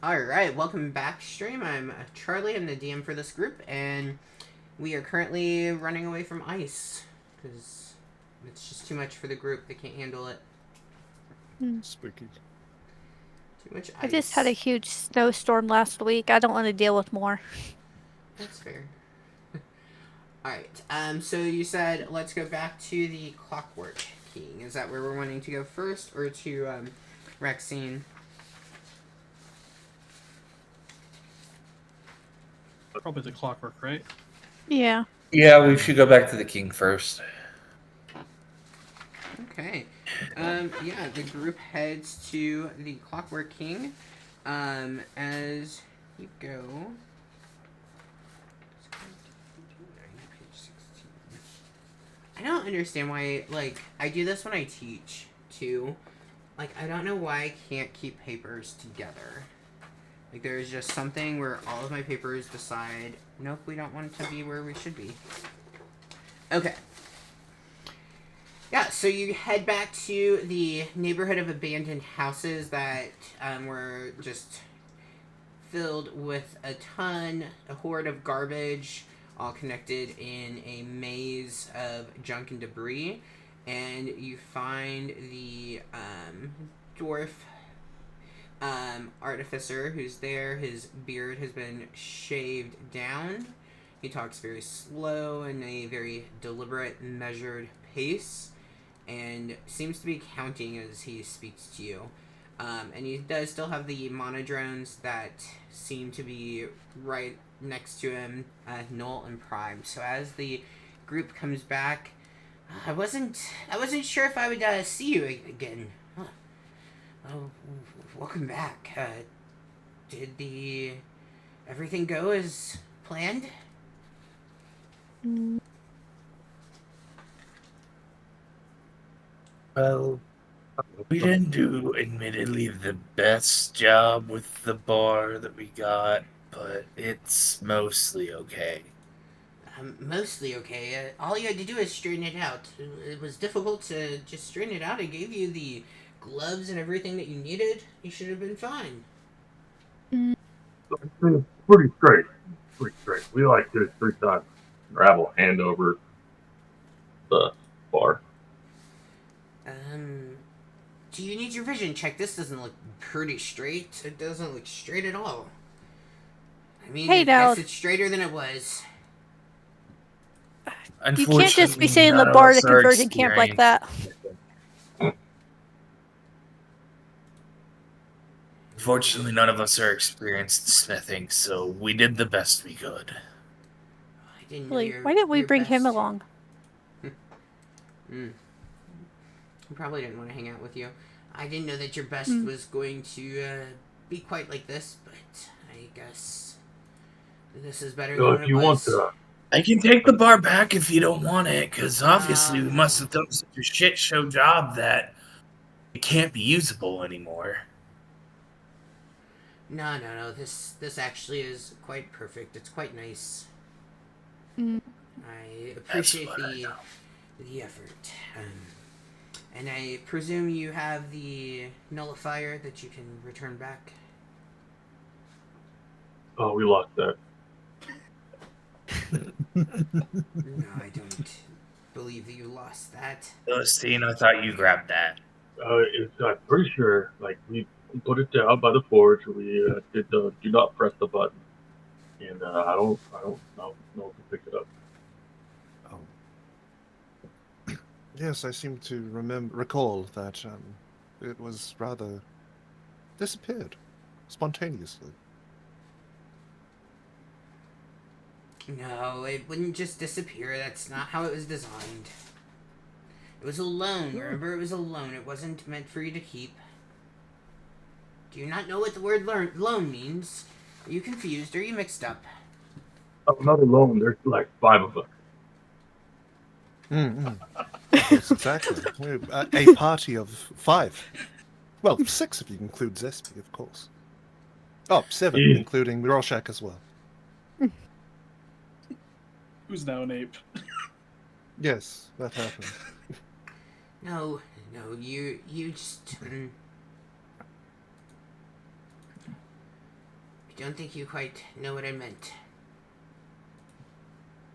Alright, welcome back, stream. I'm Charlie, I'm the DM for this group, and we are currently running away from ice, because it's just too much for the group. They can't handle it. Spooky. Too much ice. I just had a huge snowstorm last week. I don't want to deal with more. That's fair. Alright, so you said let's go back to the Clockwork King. Is that where we're wanting to go first, or to, Rexine? Probably the clockwork, right? Yeah. Yeah, we should go back to the king first. Okay. Yeah, the group heads to the Clockwork King. As you go. I don't understand why, like, I do this when I teach, too. Like, I don't know why I can't keep papers together. Like, there's just something where all of my papers decide, nope, we don't want it to be where we should be. Okay. Yeah, so you head back to the neighborhood of abandoned houses that were just filled with a horde of garbage, all connected in a maze of junk and debris. And you find the dwarf artificer who's there. His beard has been shaved down. He talks very slow and a very deliberate, measured pace, and seems to be counting as he speaks to you. And he does still have the monodrones that seem to be right next to him, Null and Prime. So as the group comes back, I wasn't sure if I would see you again. Huh. Oh, welcome back. Did everything go as planned? Well, we didn't do, admittedly, the best job with the bar that we got, but it's mostly okay. Mostly okay. All you had to do is straighten it out. It was difficult to just straighten it out. I gave you the gloves and everything that you needed. You should have been fine. It's pretty straight. Pretty straight. We like to 3 times gravel hand over the bar. Do you need your vision check? This doesn't look pretty straight. It doesn't look straight at all. I mean, Hey, I now- guess it's straighter than it was. You can't just be saying the none of bar us to are conversion camp like that. Unfortunately, none of us are experienced smithing, so we did the best we could. I didn't know Why didn't we your bring him best. along? I probably didn't want to hang out with you. I didn't know that your best was going to be quite like this, but I guess this is better So than if what you it want was. to, I can take the bar back if you don't want it, because obviously we must have done such a shit show job that it can't be usable anymore. No. This actually is quite perfect. It's quite nice. I appreciate what I know. the effort. And I presume you have the nullifier that you can return back. oh, we lost that. No, I don't believe that you lost that. Celestine, I thought you grabbed that. I'm pretty sure, like, we put it down by the forge. We did the do not press the button, and I don't know if we picked it up. Oh. Yes, I seem to recall that it was rather disappeared spontaneously. No, it wouldn't just disappear. That's not how it was designed. It was a loan. Remember, it was a loan. It wasn't meant for you to keep. Do you not know what the word loan means? Are you confused? Are you mixed up? Oh, not alone. There's like 5 of us. Yes, exactly. We're a party of 5. Well, 6 if you include Zesty, of course. Oh, 7, Yeah. including Rorschach as well. Who's now an ape? Yes, that happened. No, you just... don't think you quite know what I meant.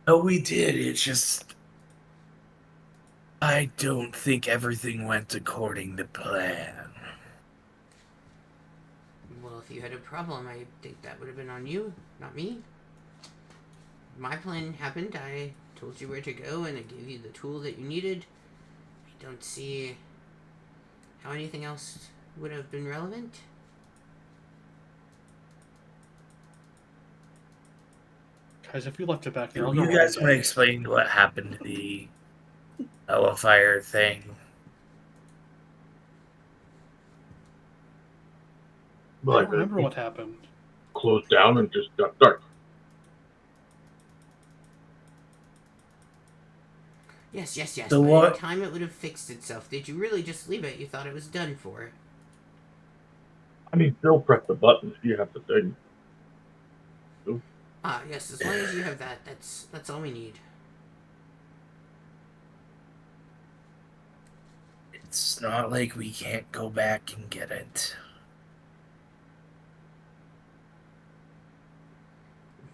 Oh, we did. It's just I don't think everything went according to plan. Well, if you had a problem, I think that would have been on you, not me. My plan happened. I told you where to go, and I gave you the tool that you needed. I don't see how anything else would have been relevant. Guys, if we left it back there, Do I'll go you run guys it want to down. explain what happened to the Fire thing? I Like, don't remember what happened. closed down and just got dark. Yes. So But what- in time it would have fixed itself. Did you really just leave it? You thought it was done for? I mean, still press the button if you have the thing. Ah, yes. As long as you have that, that's all we need. It's not like we can't go back and get it.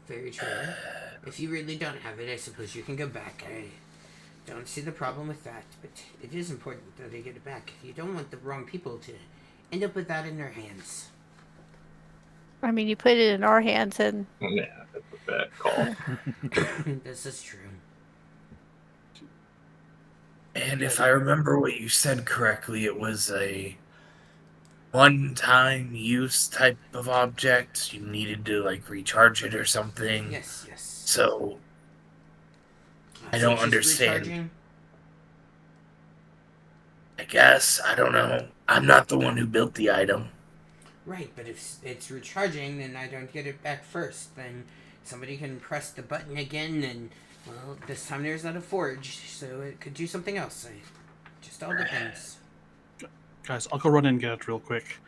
Very true. If you really don't have it, I suppose you can go back. I don't see the problem with that, but it is important that they get it back. You don't want the wrong people to end up with that in their hands. I mean, you put it in our hands, and Yeah, that's a bad call. This is true. And if I remember what you said correctly, it was a one-time use type of object. You needed to like recharge it or something. Yes. So I So don't it's just understand. recharging? I guess I don't know. I'm not the one who built the item. Right, but if it's recharging, then I don't get it back first. Then somebody can press the button again, and, well, this time there's not a forge, so it could do something else. It just all depends. Guys, I'll go run in and get it real quick.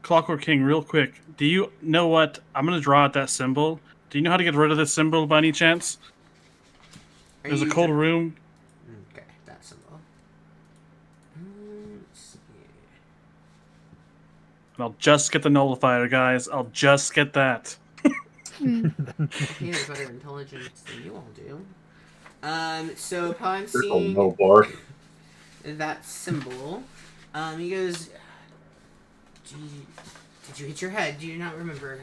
Clockwork King, real quick. Do you know what? I'm going to draw out that symbol. Do you know how to get rid of this symbol by any chance? Are There's a you cold ju- room. Okay, that symbol. Let's see. And I'll just get the nullifier, guys. I'll just get that. He has better intelligence than you all do. So upon There's a seeing no bar. that symbol, he goes, did you hit your head? Do you not remember?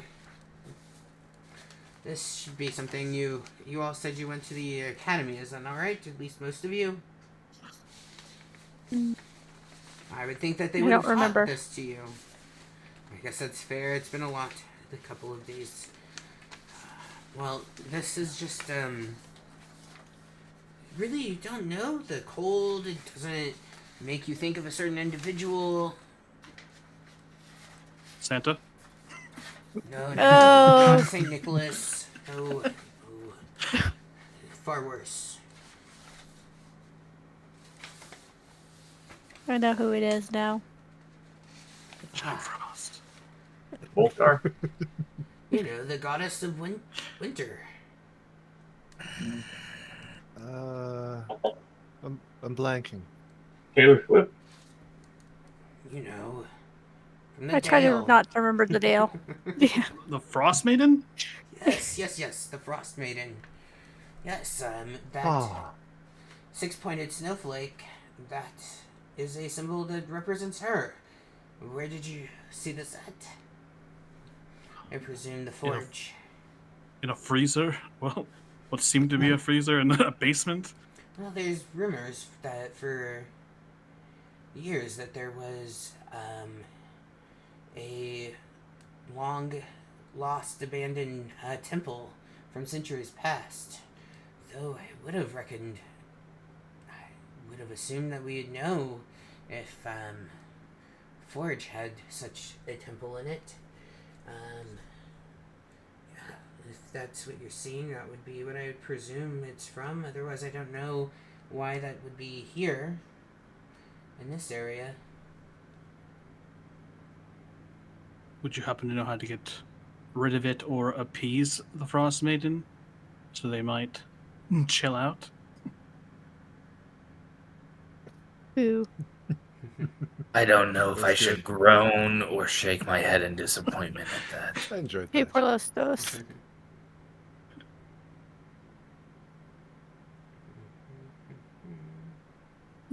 This should be something you all said you went to the academy, is that not right? At least most of you? I would think that they I would don't have remember. taught this to you. I guess that's fair. It's been a couple of days. Well, this is just, really, you don't know? The cold, it doesn't make you think of a certain individual? Santa? No, Oh. not St. Nicholas. Oh. Far worse. I know who it is now. John Frost. Volstar. You know, the goddess of winter. I'm blanking. Taylor Swift. You know, from the I try to Dale. not to remember the Dale. Yeah. The Frost Maiden? Yes, the Frost Maiden. Yes, that Ah, six-pointed snowflake, that is a symbol that represents her. Where did you see this at? I presume the forge. In a freezer? Well, what seemed to be a freezer in a basement? Well, there's rumors that for years that there was a long lost abandoned temple from centuries past. Though I would have assumed that we'd know if Forge had such a temple in it. Yeah, if that's what you're seeing, that would be what I would presume it's from. Otherwise, I don't know why that would be here in this area. Would you happen to know how to get rid of it or appease the Frost Maiden? So they might chill out? Who? I don't know if That's I should good. groan or shake my head in disappointment at that. I enjoyed Hey, that. por los dos.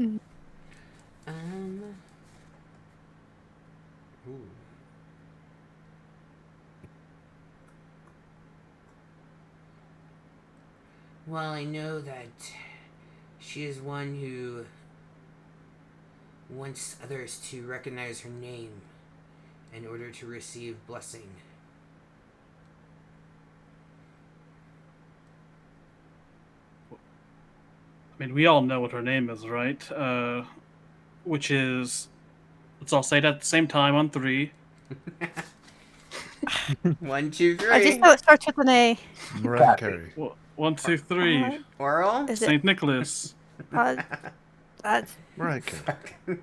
Ooh. Well, I know that she is one who wants others to recognize her name in order to receive blessing. I mean, we all know what her name is, right? Which is, let's all say it at the same time on 3. 1, 2, 3. I just know it starts with an A. Mariah Carey. 1, 2, 3. Oral? Is it? Saint Nicholas. That's Mariah Carey.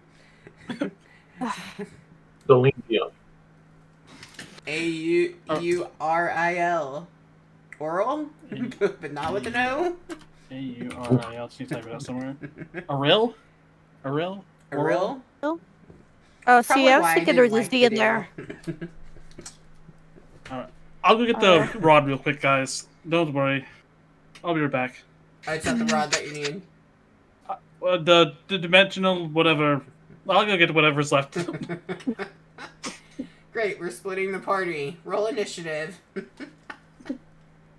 Celine Dion. Auril. Oral? But not with an O? Auril. Can you type it out somewhere? Aril? Aril? Aril? oh, Probably see, I was why thinking didn't there was a like Z in video. there. Alright. I'll go get the rod real quick, guys. Don't worry. I'll be right back. It's not the rod that you need. The dimensional whatever. I'll go get whatever's left. Great, we're splitting the party. Roll initiative.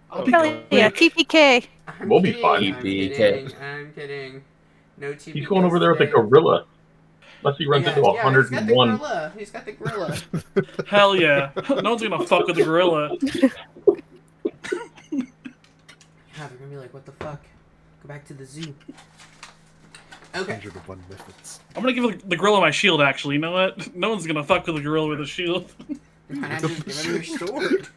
I'll be Hell going. yeah, TPK. I'm We'll be kidding, fine. I'm TPK. kidding. I'm kidding. No TPK. He's going over there with a today. gorilla. Unless he runs into He's got the 101. gorilla. He's got the gorilla. Hell yeah. No one's gonna fuck with the gorilla. Yeah, they're gonna be like, what the fuck? Go back to the zoo. Okay. 101 methods. I'm gonna give the gorilla my shield, actually. You know what? No one's gonna fuck with the gorilla with a shield. Why not just give him your sword?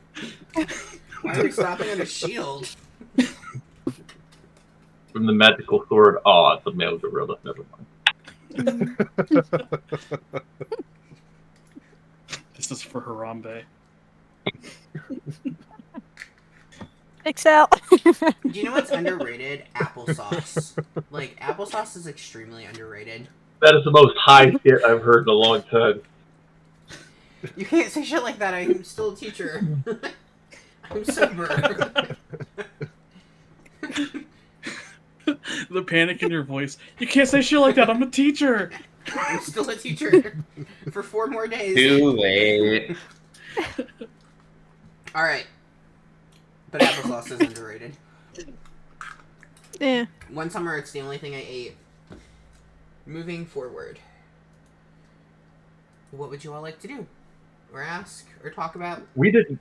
Why are we stopping at a shield? From the magical sword. Oh, it's a male gorilla. Never mind. This is for Harambe. Excel. Do you know what's underrated? Applesauce. Like, applesauce is extremely underrated. That is the most high shit I've heard in a long time. You can't say shit like that. I'm still a teacher. I'm sober. The panic in your voice. You can't say shit like that. I'm a teacher. I'm still a teacher for 4 more days. Too late. All right. But applesauce is underrated. Yeah. One summer, it's the only thing I ate. Moving forward, what would you all like to do, or ask, or talk about? We didn't.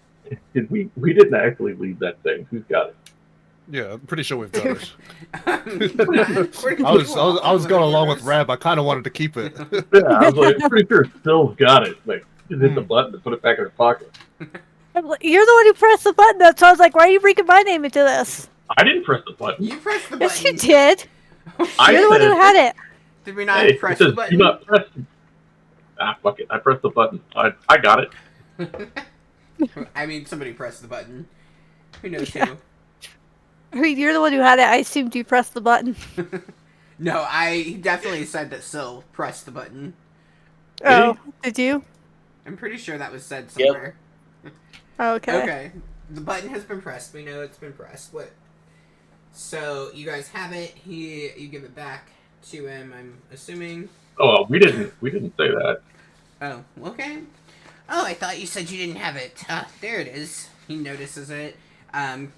Did we? We didn't actually leave that thing. Who's got it? Yeah, I'm pretty sure we've got it. According I to was you all, I was going along with universe. Rab. I kind of wanted to keep it. Yeah, I was like, I'm pretty sure Phil's got it. Like, just hit the button and put it back in her pocket. You're the one who pressed the button up, so I was like, why are you bringing my name into this? I didn't press the button. You pressed the Yes, you button. did. I You're the one who said, had it. Did we not hey, it press says, the do button? not press. Ah, fuck it. I pressed the button. I got it. I mean, somebody pressed the button. Who knows Yeah. who? I mean, you're the one who had it. I assumed you pressed the button. No, I definitely said that Syl pressed the button. Oh, did you? I'm pretty sure that was said somewhere. Okay. Okay. The button has been pressed. We know it's been pressed. What? So you guys have it. You give it back to him. I'm assuming. Oh, we didn't say that. Oh, okay. Oh, I thought you said you didn't have it. There it is. He notices it.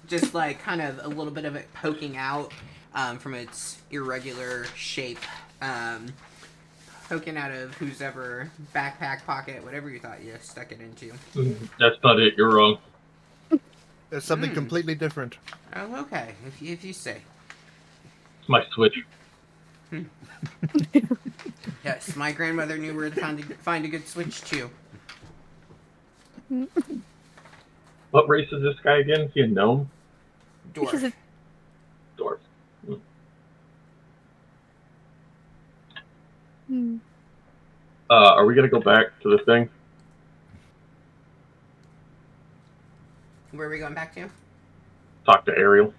Just like kind of a little bit of it poking out from its irregular shape. Poking out of whose ever backpack, pocket, whatever you thought you stuck it into. That's not it. You're wrong. It's something completely different. Oh, okay. If you say. It's my Switch. Yes, my grandmother knew where to find a good Switch too. What race is this guy again? Is he a gnome? Because Dwarf. it- Dwarf. Hmm. Are we gonna go back to the thing? Where are we going back to? Talk to Ariel.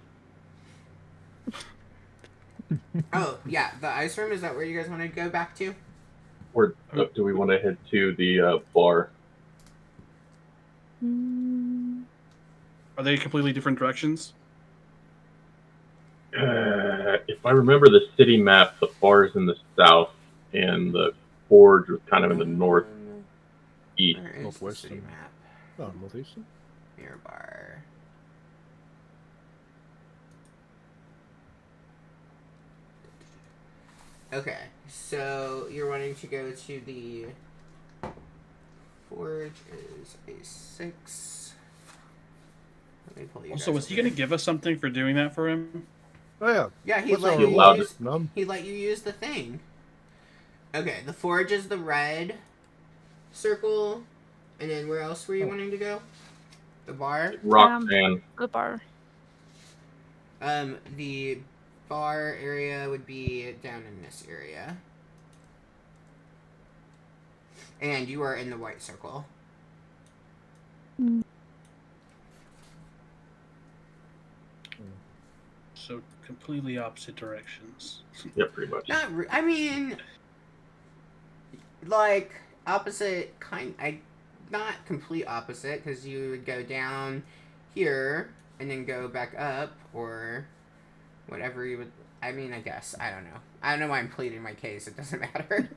Oh, yeah, the ice room. Is that where you guys want to go back to? Or do we want to head to the bar? Are they completely different directions? If I remember the city map, the bar is in the south, and the forge was kind of in the northeast. Where is the Northwestern. city map? Oh, northeastern. Mirror bar. Okay, so you're wanting to go to the forge is a 6. Let me pull you Also, guys was he over. going to give us something for doing that for him? Oh yeah. Yeah, he What's let our you allowed use. None. He let you use the thing. Okay, the forge is the red circle, and then where else were you wanting to go? The bar. Roxanne. The bar. The bar area would be down in this area, and you are in the white circle. So completely opposite directions. Yeah, pretty much. I mean, like opposite kind. Not complete opposite, because you would go down here and then go back up, or whatever you would. I mean, I guess I don't know. I don't know why I'm pleading my case. It doesn't matter.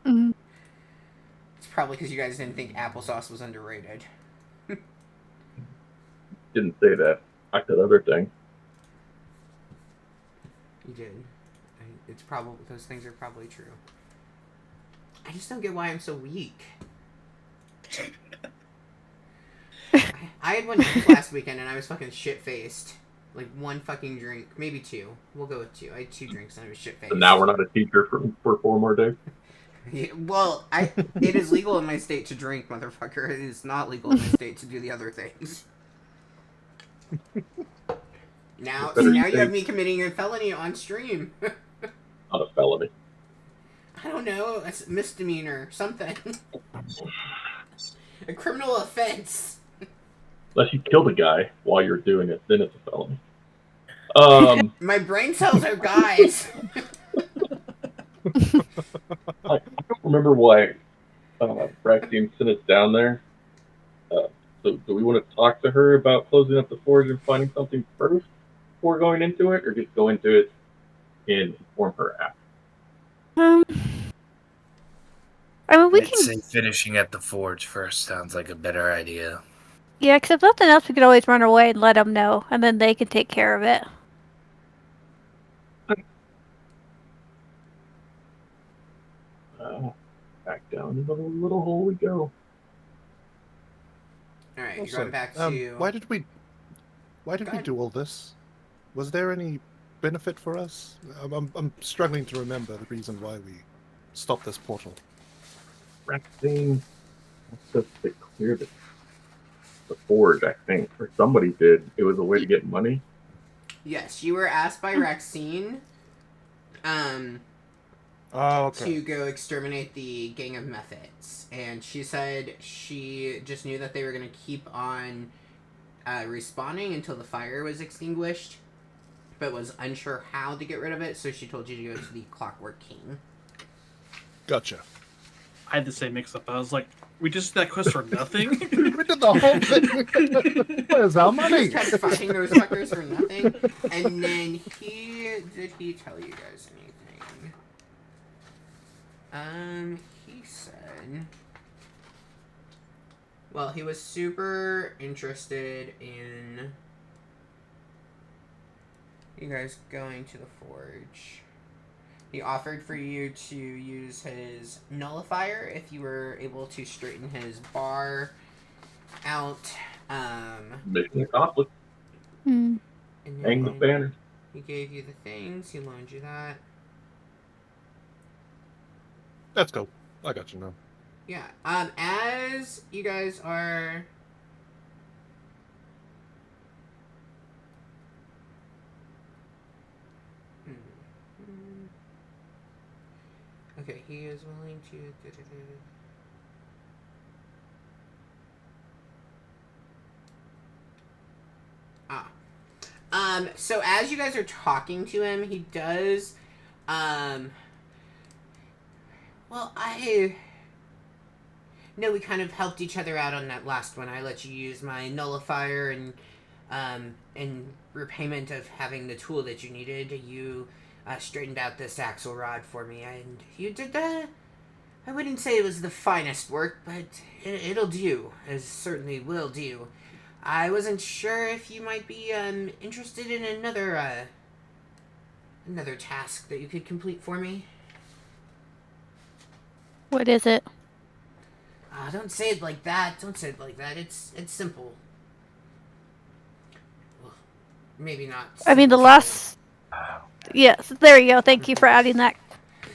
It's probably because you guys didn't think applesauce was underrated. Didn't say that. I said other thing. You did. It's probably those things are probably true. I just don't get why I'm so weak. I had one drink last weekend and I was fucking shit faced. Like one fucking drink, maybe 2. We'll go with 2. I had 2 drinks and I was shit faced. So now we're not a teacher for 4 more days. Yeah, well, it is legal in my state to drink, motherfucker. It is not legal in my state to do the other things. Now you have me committing a felony on stream. Not a felony. I don't know. That's a misdemeanor. Something. A criminal offense. Unless you killed a guy while you're doing it, then it's a felony. My brain cells are guys. I don't remember why Braxine sent us down there. So do we want to talk to her about closing up the forge and finding something first before going into it, or just go into it and inform her after? I mean, we I'd can. say finishing at the forge first sounds like a better idea. Yeah, because if nothing else, we could always run away and let them know, and then they can take care of it. Back down into the little hole we go. Alright, you're Also, going back to... why did we Go ahead. do all this? Was there any benefit for us? I'm struggling to remember the reason why we stopped this portal. Braxine wants us to clear the forge, I think, or somebody did. It was a way to get money. Yes, you were asked by Raxine Oh, okay. to go exterminate the gang of methods. And she said she just knew that they were going to keep on respawning until the fire was extinguished, but was unsure how to get rid of it, so she told you to go to the Clockwork King. Gotcha. I had the same mix-up. I was like, we just did that quest for nothing? We did the whole thing. Where's our money? Just kept fighting those fuckers for nothing. And then did he tell you guys anything? He said, well, he was super interested in you guys going to the forge. He offered for you to use his nullifier if you were able to straighten his bar out. Mission accomplished. Hmm. And Hang the then banner. he gave you the things. He loaned you that. Let's go. I got you now. Yeah. As you guys are... Okay, he is willing to... So as you guys are talking to him, he does, Well, I know we kind of helped each other out on that last one. I let you use my nullifier, and in repayment of having the tool that you needed, you straightened out this axle rod for me, and you did that. I wouldn't say it was the finest work, but it'll do. It certainly will do. I wasn't sure if you might be interested in another task that you could complete for me. What is it? Don't say it like that. Don't say it like that. It's simple. Well, maybe not. I mean, the simple. last. Yes, there you go. Thank you for adding that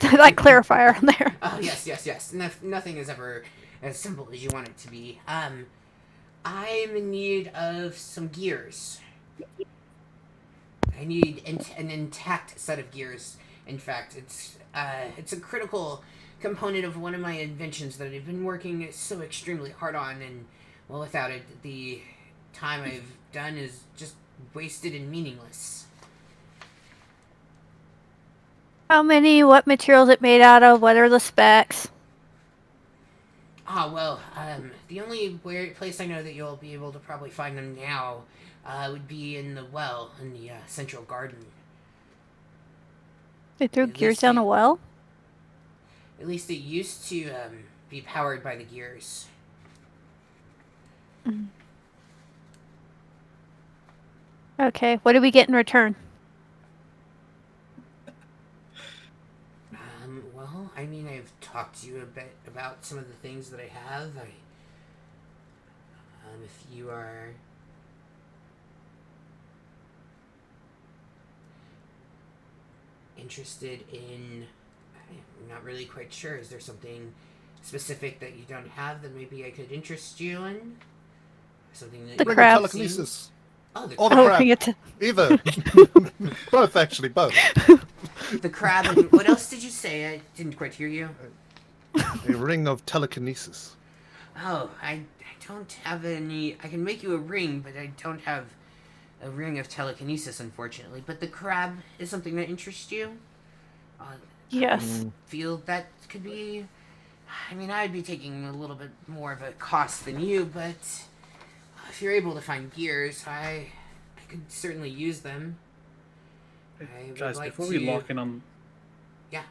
that clarifier on there. Oh yes. Nothing is ever as simple as you want it to be. I'm in need of some gears. I need an intact set of gears. In fact, it's a critical component of one of my inventions that I've been working so extremely hard on, and well, without it, the time I've done is just wasted and meaningless. How many? What material is it made out of? What are the specs? The only place I know that you'll be able to probably find them now would be in the well in the central garden. They threw At gears least down a well? At least it used to be powered by the gears. Okay, what do we get in return? Well, I mean, I've talked to you a bit about some of the things that I have. If you are interested in, I'm not really quite sure. Is there something specific that you don't have that maybe I could interest you in? Something that The you crab. Telekinesis. Oh, the Or crab. the crab. bring it to... Either. Both, actually, both. The crab. And what else did you say? I didn't quite hear you. A ring of telekinesis. Oh, I don't have any. I can make you a ring, but I don't have a ring of telekinesis, unfortunately. But the crab is something that interests you? Yes. Feel that could be. I mean, I'd be taking a little bit more of a cost than you, but if you're able to find gears, I could certainly use them. I would Guys, like before to... we lock in on... Yeah.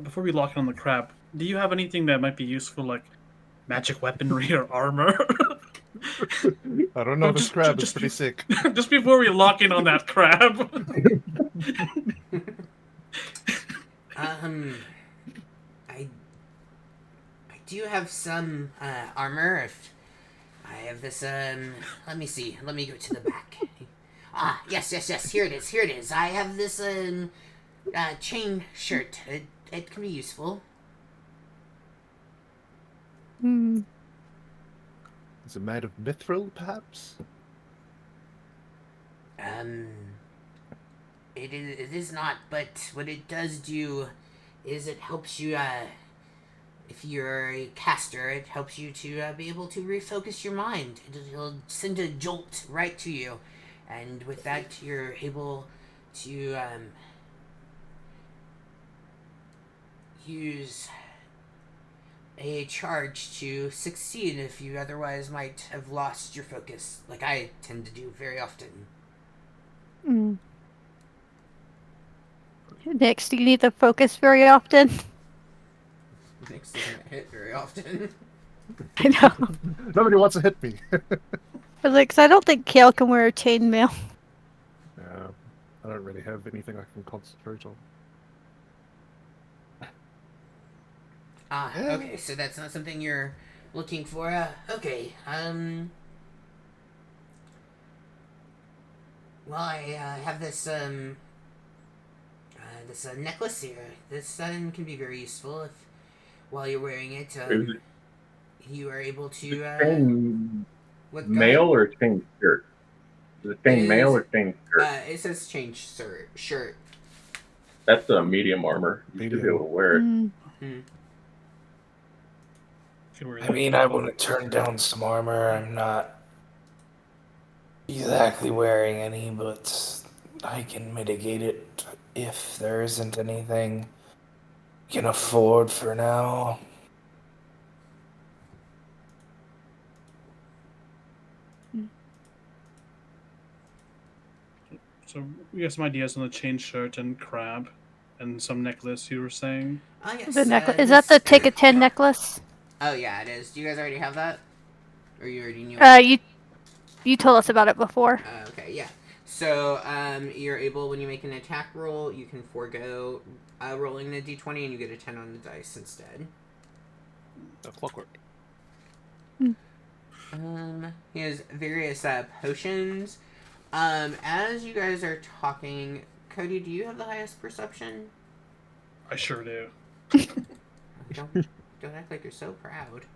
Before we lock in on the crab, do you have anything that might be useful, like magic weaponry or armor? I don't know, No, this just- crab is just- pretty sick. Just before we lock in on that crab. I do have some armor. If I have this, let me see. Let me go to the back. Yes. Here it is. I have this chain shirt. It can be useful. Hmm. Is it made of mithril, perhaps? It is not, but what it does do is it helps you, if you're a caster, it helps you to be able to refocus your mind. It'll send a jolt right to you, and with that, you're able to use a charge to succeed if you otherwise might have lost your focus, like I tend to do very often. Mm. Next, do you need to focus very often? Nick's doesn't hit very often. I know. Nobody wants to hit me. But like, 'cause I don't think Kale can wear a chainmail. Yeah, I don't really have anything I can concentrate on. Okay, so that's not something you're looking for. Okay, well, I have this, this necklace here. This can be very useful if, while you're wearing it, you are able to, chain what, mail or chain shirt? Is it chain mail or chain shirt? it says change shirt. That's a medium armor. You should be able to wear it. Mm. I mean, I wouldn't turn down some armor. I'm not exactly wearing any, but I can mitigate it if there isn't anything. can afford for now. So we got some ideas on the chain shirt and crab, and some necklace you were saying. Yes. The necklace is that the take a 10 necklace? Oh yeah, it is. Do you guys already have that, or you already knew? You told us about it before. Okay, yeah. So you're able, when you make an attack roll, you can forego rolling the d20, and you get a 10 on the dice instead. Clockwork. He has various potions. As you guys are talking, Cody, do you have the highest perception? I sure do. Don't act like you're so proud.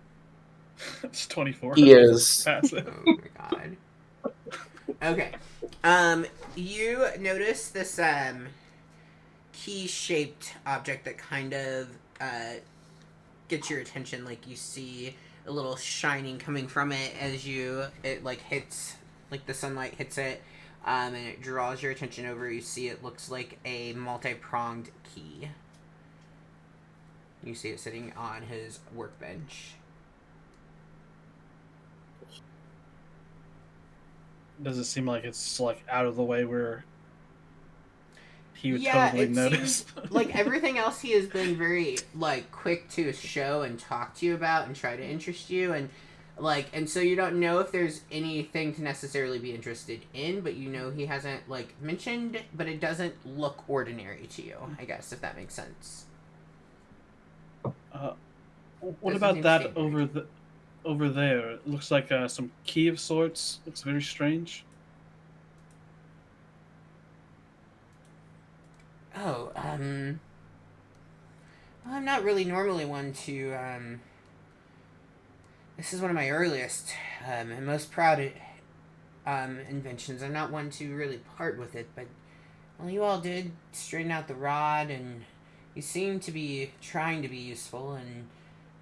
It's 24. He is. Passive. Oh my god. Okay. You notice this key-shaped object that kind of gets your attention. Like, you see a little shining coming from it as it like hits, like the sunlight hits it, and it draws your attention over. You see it looks like a multi-pronged key. You see it sitting on his workbench. Does it seem like it's like out of the way where he would Yeah, totally it notice? seems like everything else he has been very like quick to show and talk to you about and try to interest you, and so you don't know if there's anything to necessarily be interested in, but you know he hasn't like mentioned, but it doesn't look ordinary to you, I guess, if that makes sense. What Doesn't about seem that standard. over there? It looks like some key of sorts. Looks very strange. Oh, I'm not really normally one to, this is one of my earliest, and most proud, inventions. I'm not one to really part with it, but, well, you all did straighten out the rod, and you seem to be trying to be useful, and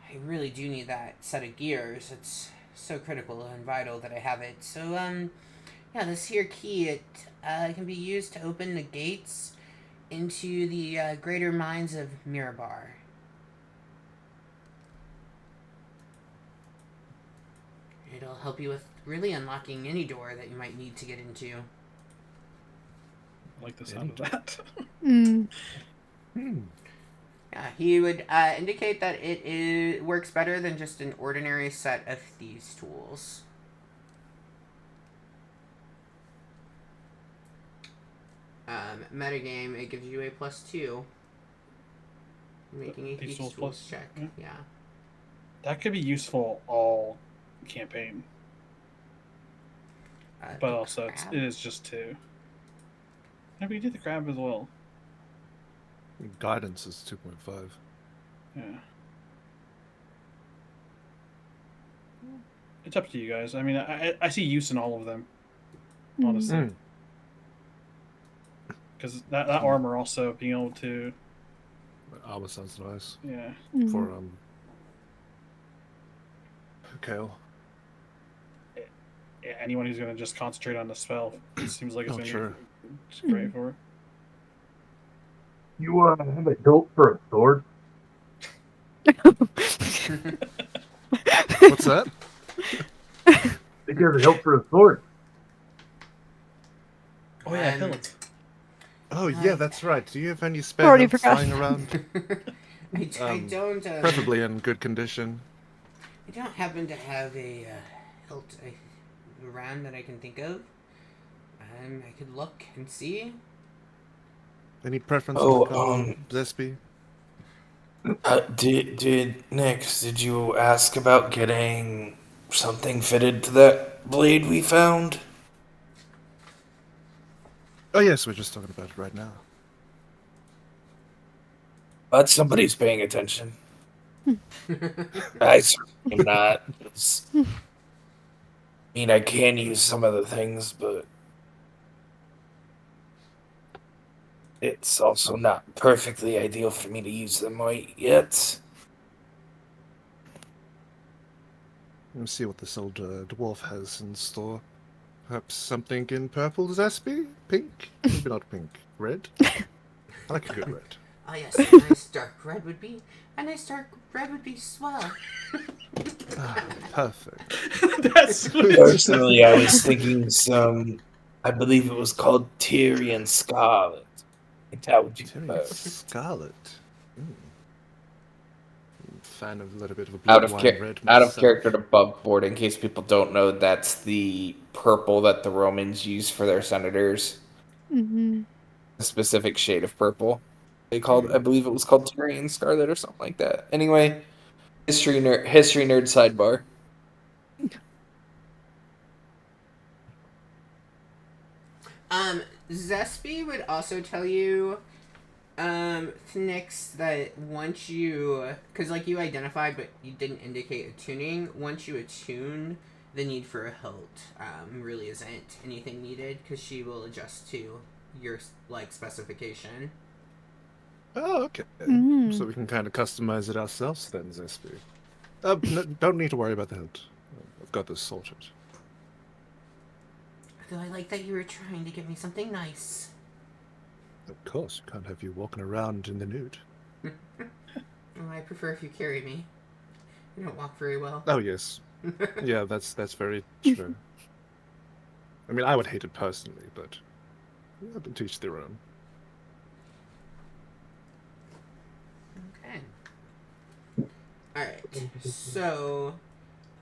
I really do need that set of gears. It's so critical and vital that I have it. So, yeah, this here key, it, can be used to open the gates into the greater mines of Mirabar. It'll help you with really unlocking any door that you might need to get into. I like the sound of that. Yeah, he would indicate that it works better than just an ordinary set of thieves' tools. Metagame, it gives you a +2. Making a Thieves' thieves' tools tools plus? check. Yeah. That could be useful all campaign, but also it is just 2. Yeah, we did the crab as well. Guidance is 2.5. Yeah. It's up to you guys. I mean, I see use in all of them, honestly. Because that armor also being able to... Armor sounds nice. Yeah. For, Kale. Yeah, anyone who's going to just concentrate on the spell, it seems like it's going to be great for it. You have a hilt for a sword? What's that? I think you have a hilt for a sword. Oh yeah, hilt. Oh yeah, that's right. Do you have any spare Already hilts forgot. lying around? I don't. Preferably in good condition. I don't happen to have a hilt around that I can think of. I could look and see. Any preference Oh, for color, Zespi? Nix, did you ask about getting something fitted to that blade we found? Oh yes, we're just talking about it right now. But somebody's paying attention. I certainly am not. I mean, I can use some of the things, but it's also not perfectly ideal for me to use them right yet. Let me see what this old dwarf has in store. Perhaps something in purple, Zespi? Pink? Maybe not pink. Red? I like a good red. Oh yes, a nice dark red would be swell. Perfect. That's Personally, I was thinking I believe it was called Tyrion Scarlet. That would be Tyrion perfect. Scarlet. Mm. Fan of a little bit of a blood Out of wine red out of myself. character to bug board. In case people don't know, that's the purple that the Romans use for their senators. Mm-hmm. A specific shade of purple. I believe it was called Tyrion Scarlet or something like that. Anyway, history nerd sidebar. Zespi would also tell you, Phoenix, that once you, because like you identified, but you didn't indicate attuning. Once you attune, the need for a hilt, really isn't anything needed because she will adjust to your like specification. Oh, okay. Mm. So we can kind of customize it ourselves then, Zespi. Don't need to worry about the hilt. I've got this sorted. Though I like that you were trying to give me something nice. Of course, can't have you walking around in the nude. Well, I prefer if you carry me. You don't walk very well. Oh yes, yeah, that's very true. I mean, I would hate it personally, but yeah, to teach their own. Okay. Alright, so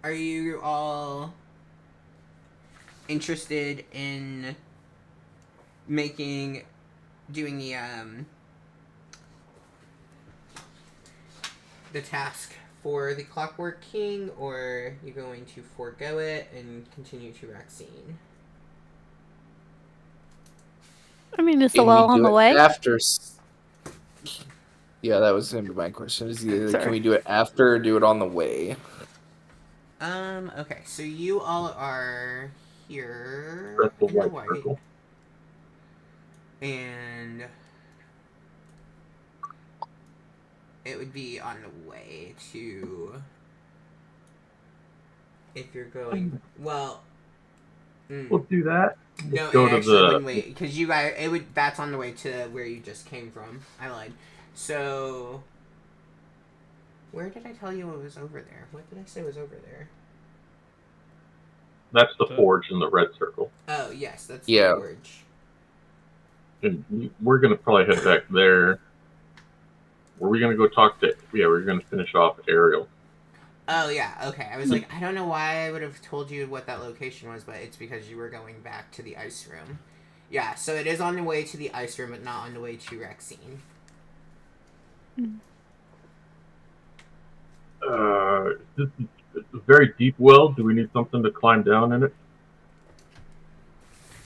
are you all interested in doing the task for the Clockwork King, or are you going to forego it and continue to Rexine? I mean, it's Can well we on do the it way. after? Yeah, that was gonna be my question. Is either Sorry. can we do it after or do it on the way? Okay, so you all are here Press the in the white white, circle. and it would be on the way to, if you're going, well, We'll do that. no, go it to actually the- wouldn't wait, because you guys, that's on the way to where you just came from. I lied. So, where did I tell you what was over there? What did I say was over there? That's the forge in the red circle. Oh, yes, that's Yeah. the forge. And we're going to probably head back there. Were we going to go talk to... Yeah, we're going to finish off Ariel. Oh, yeah, okay. I was like, I don't know why I would have told you what that location was, but it's because you were going back to the ice room. Yeah, so it is on the way to the ice room, but not on the way to Rexine. This is a very deep well. Do we need something to climb down in it?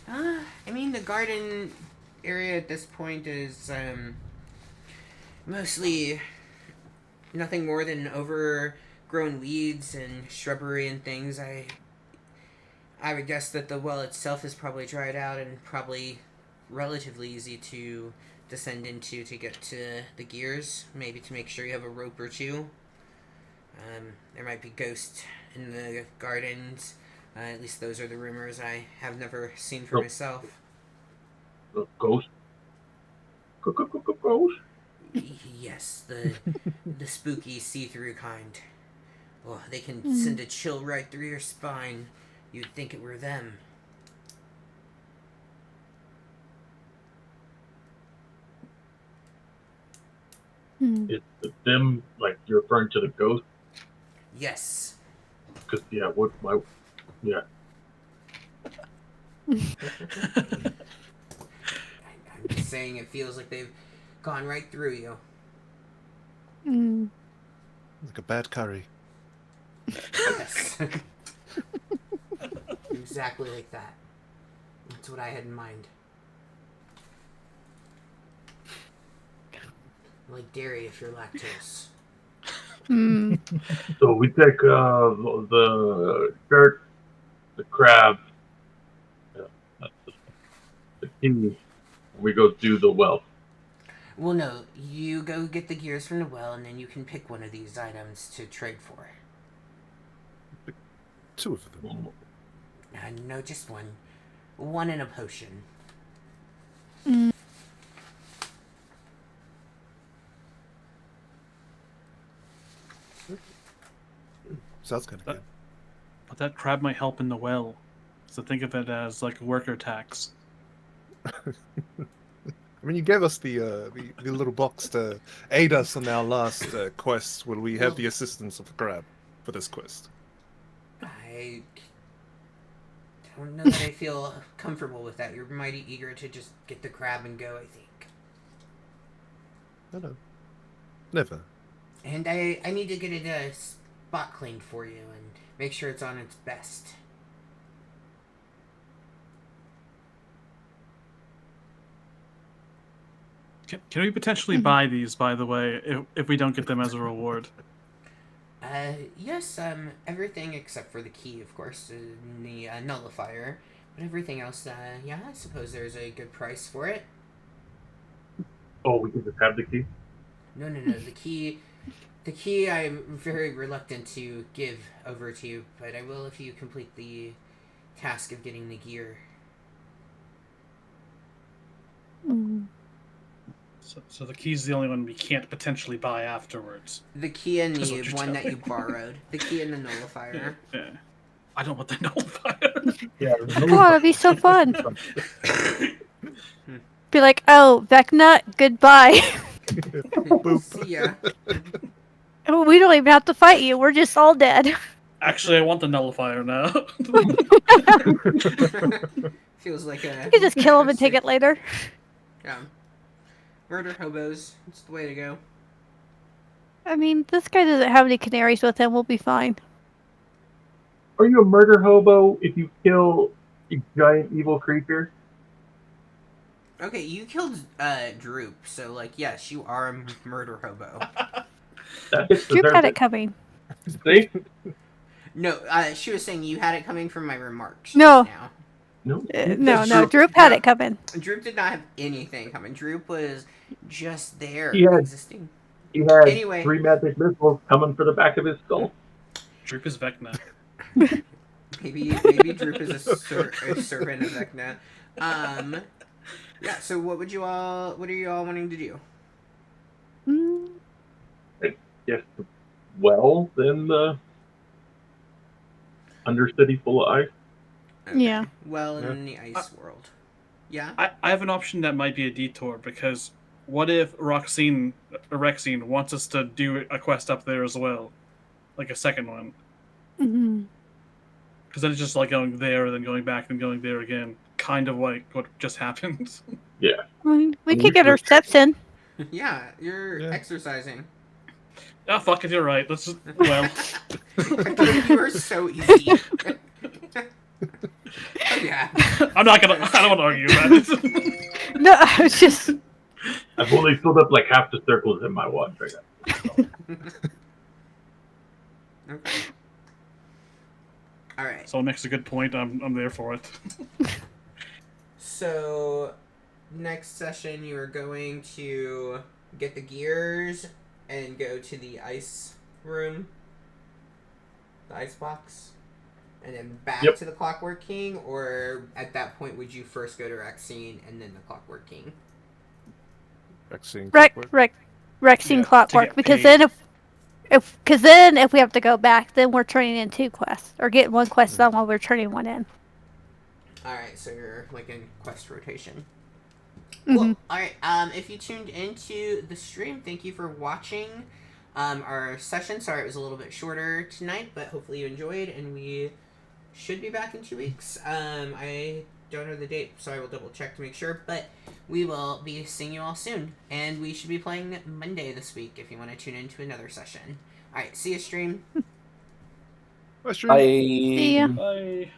I mean, the garden area at this point is, mostly nothing more than overgrown weeds and shrubbery and things. I would guess that the well itself is probably dried out and probably relatively easy to descend into to get to the gears. Maybe to make sure you have a rope or two. There might be ghosts in the gardens. At least those are the rumors. I have never seen for myself. Ghost? Ghost? Yes, the spooky see-through kind. Oh, they can send a chill right through your spine. You'd think it were them. Is it them, like, you're referring to the ghost? Yes. Because, yeah, yeah. I'm just saying it feels like they've gone right through you. Mm. Like a bad curry. Yes. Exactly like that. That's what I had in mind. Like dairy if you're lactose. Mm. So we take the shirt, the crab, the kidney, and we go do the well. Well, no. You go get the gears from the well, and then you can pick one of these items to trade for. Two of them. No, just one. One in a potion. Mm. Sounds kind of good. But that crab might help in the well. So think of it as like worker tax. I mean, you gave us the little box to aid us on our last quest. Will we have the assistance of the crab for this quest? I don't know that I feel comfortable with that. You're mighty eager to just get the crab and go, I think. No. Never. And I need to get it spot cleaned for you and make sure it's on its best. Can we potentially buy these, by the way, if we don't get them as a reward? Yes, everything except for the key, of course, and the nullifier. But everything else, yeah, I suppose there's a good price for it. Oh, we can just have the key? No, the key I'm very reluctant to give over to you, but I will if you complete the task of getting the gear. So the key's the only one we can't potentially buy afterwards. The key and That's the what you're one that telling you borrowed. The key and the nullifier. Yeah. I don't want the nullifier. Yeah. Come on, it'd be so fun. Be like, oh, Vecna, goodbye. See ya. We don't even have to fight you. We're just all dead. Actually, I want the nullifier now. Feels like a... You can just kill him and take it later. Yeah. Murder hobos. It's the way to go. I mean, this guy doesn't have any canaries with him. We'll be fine. Are you a murder hobo if you kill a giant evil creature? Okay, you killed Droop, so like yes, you are a murder hobo. Droop had it coming. See? No, she was saying you had it coming from my remarks. No. Just now. No. Droop had it coming. Droop did not have anything coming. Droop was just there, He had- existing. He had Anyway. 3 magic missiles coming for the back of his skull. Droop is Vecna. Maybe Droop is a servant of Vecna. Yeah. So what are you all wanting to do? Yes. Well, then the Undercity full of ice. Okay. Yeah. Well, in the ice world. Yeah. I have an option that might be a detour, because what if Rexine wants us to do a quest up there as well? Like a second one. Mm-hmm. Because then it's just like going there, then going back, then going there again. Kind of like what just happened. Yeah. We could get our steps in. Yeah, you're exercising. Oh, fuck it, you're right. Let's just, well. You are so easy. Oh, yeah. I don't want to argue about it. No, I was just... I've only filled up like half the circles in my watch right now. Okay. Alright. Someone makes a good point. I'm there for it. So, next session you are going to get the gears and go to the ice room. The ice box. And then back to the Clockwork King, or at that point would you first go to Rexine and then the Clockwork King? Rexine Rexine Clockwork, because then if we have to go back, then we're turning in 2 quests, or getting 1 quest done while we're turning 1 in. Alright, so you're like in quest rotation. Mm-hmm. Cool. Alright, if you tuned into the stream, thank you for watching our session. Sorry it was a little bit shorter tonight, but hopefully you enjoyed, and we should be back in 2 weeks. I don't know the date, so I will double check to make sure, but we will be seeing you all soon. And we should be playing Monday this week if you want to tune into another session. Alright, see you, stream. Bye, stream. Bye. See ya. Bye.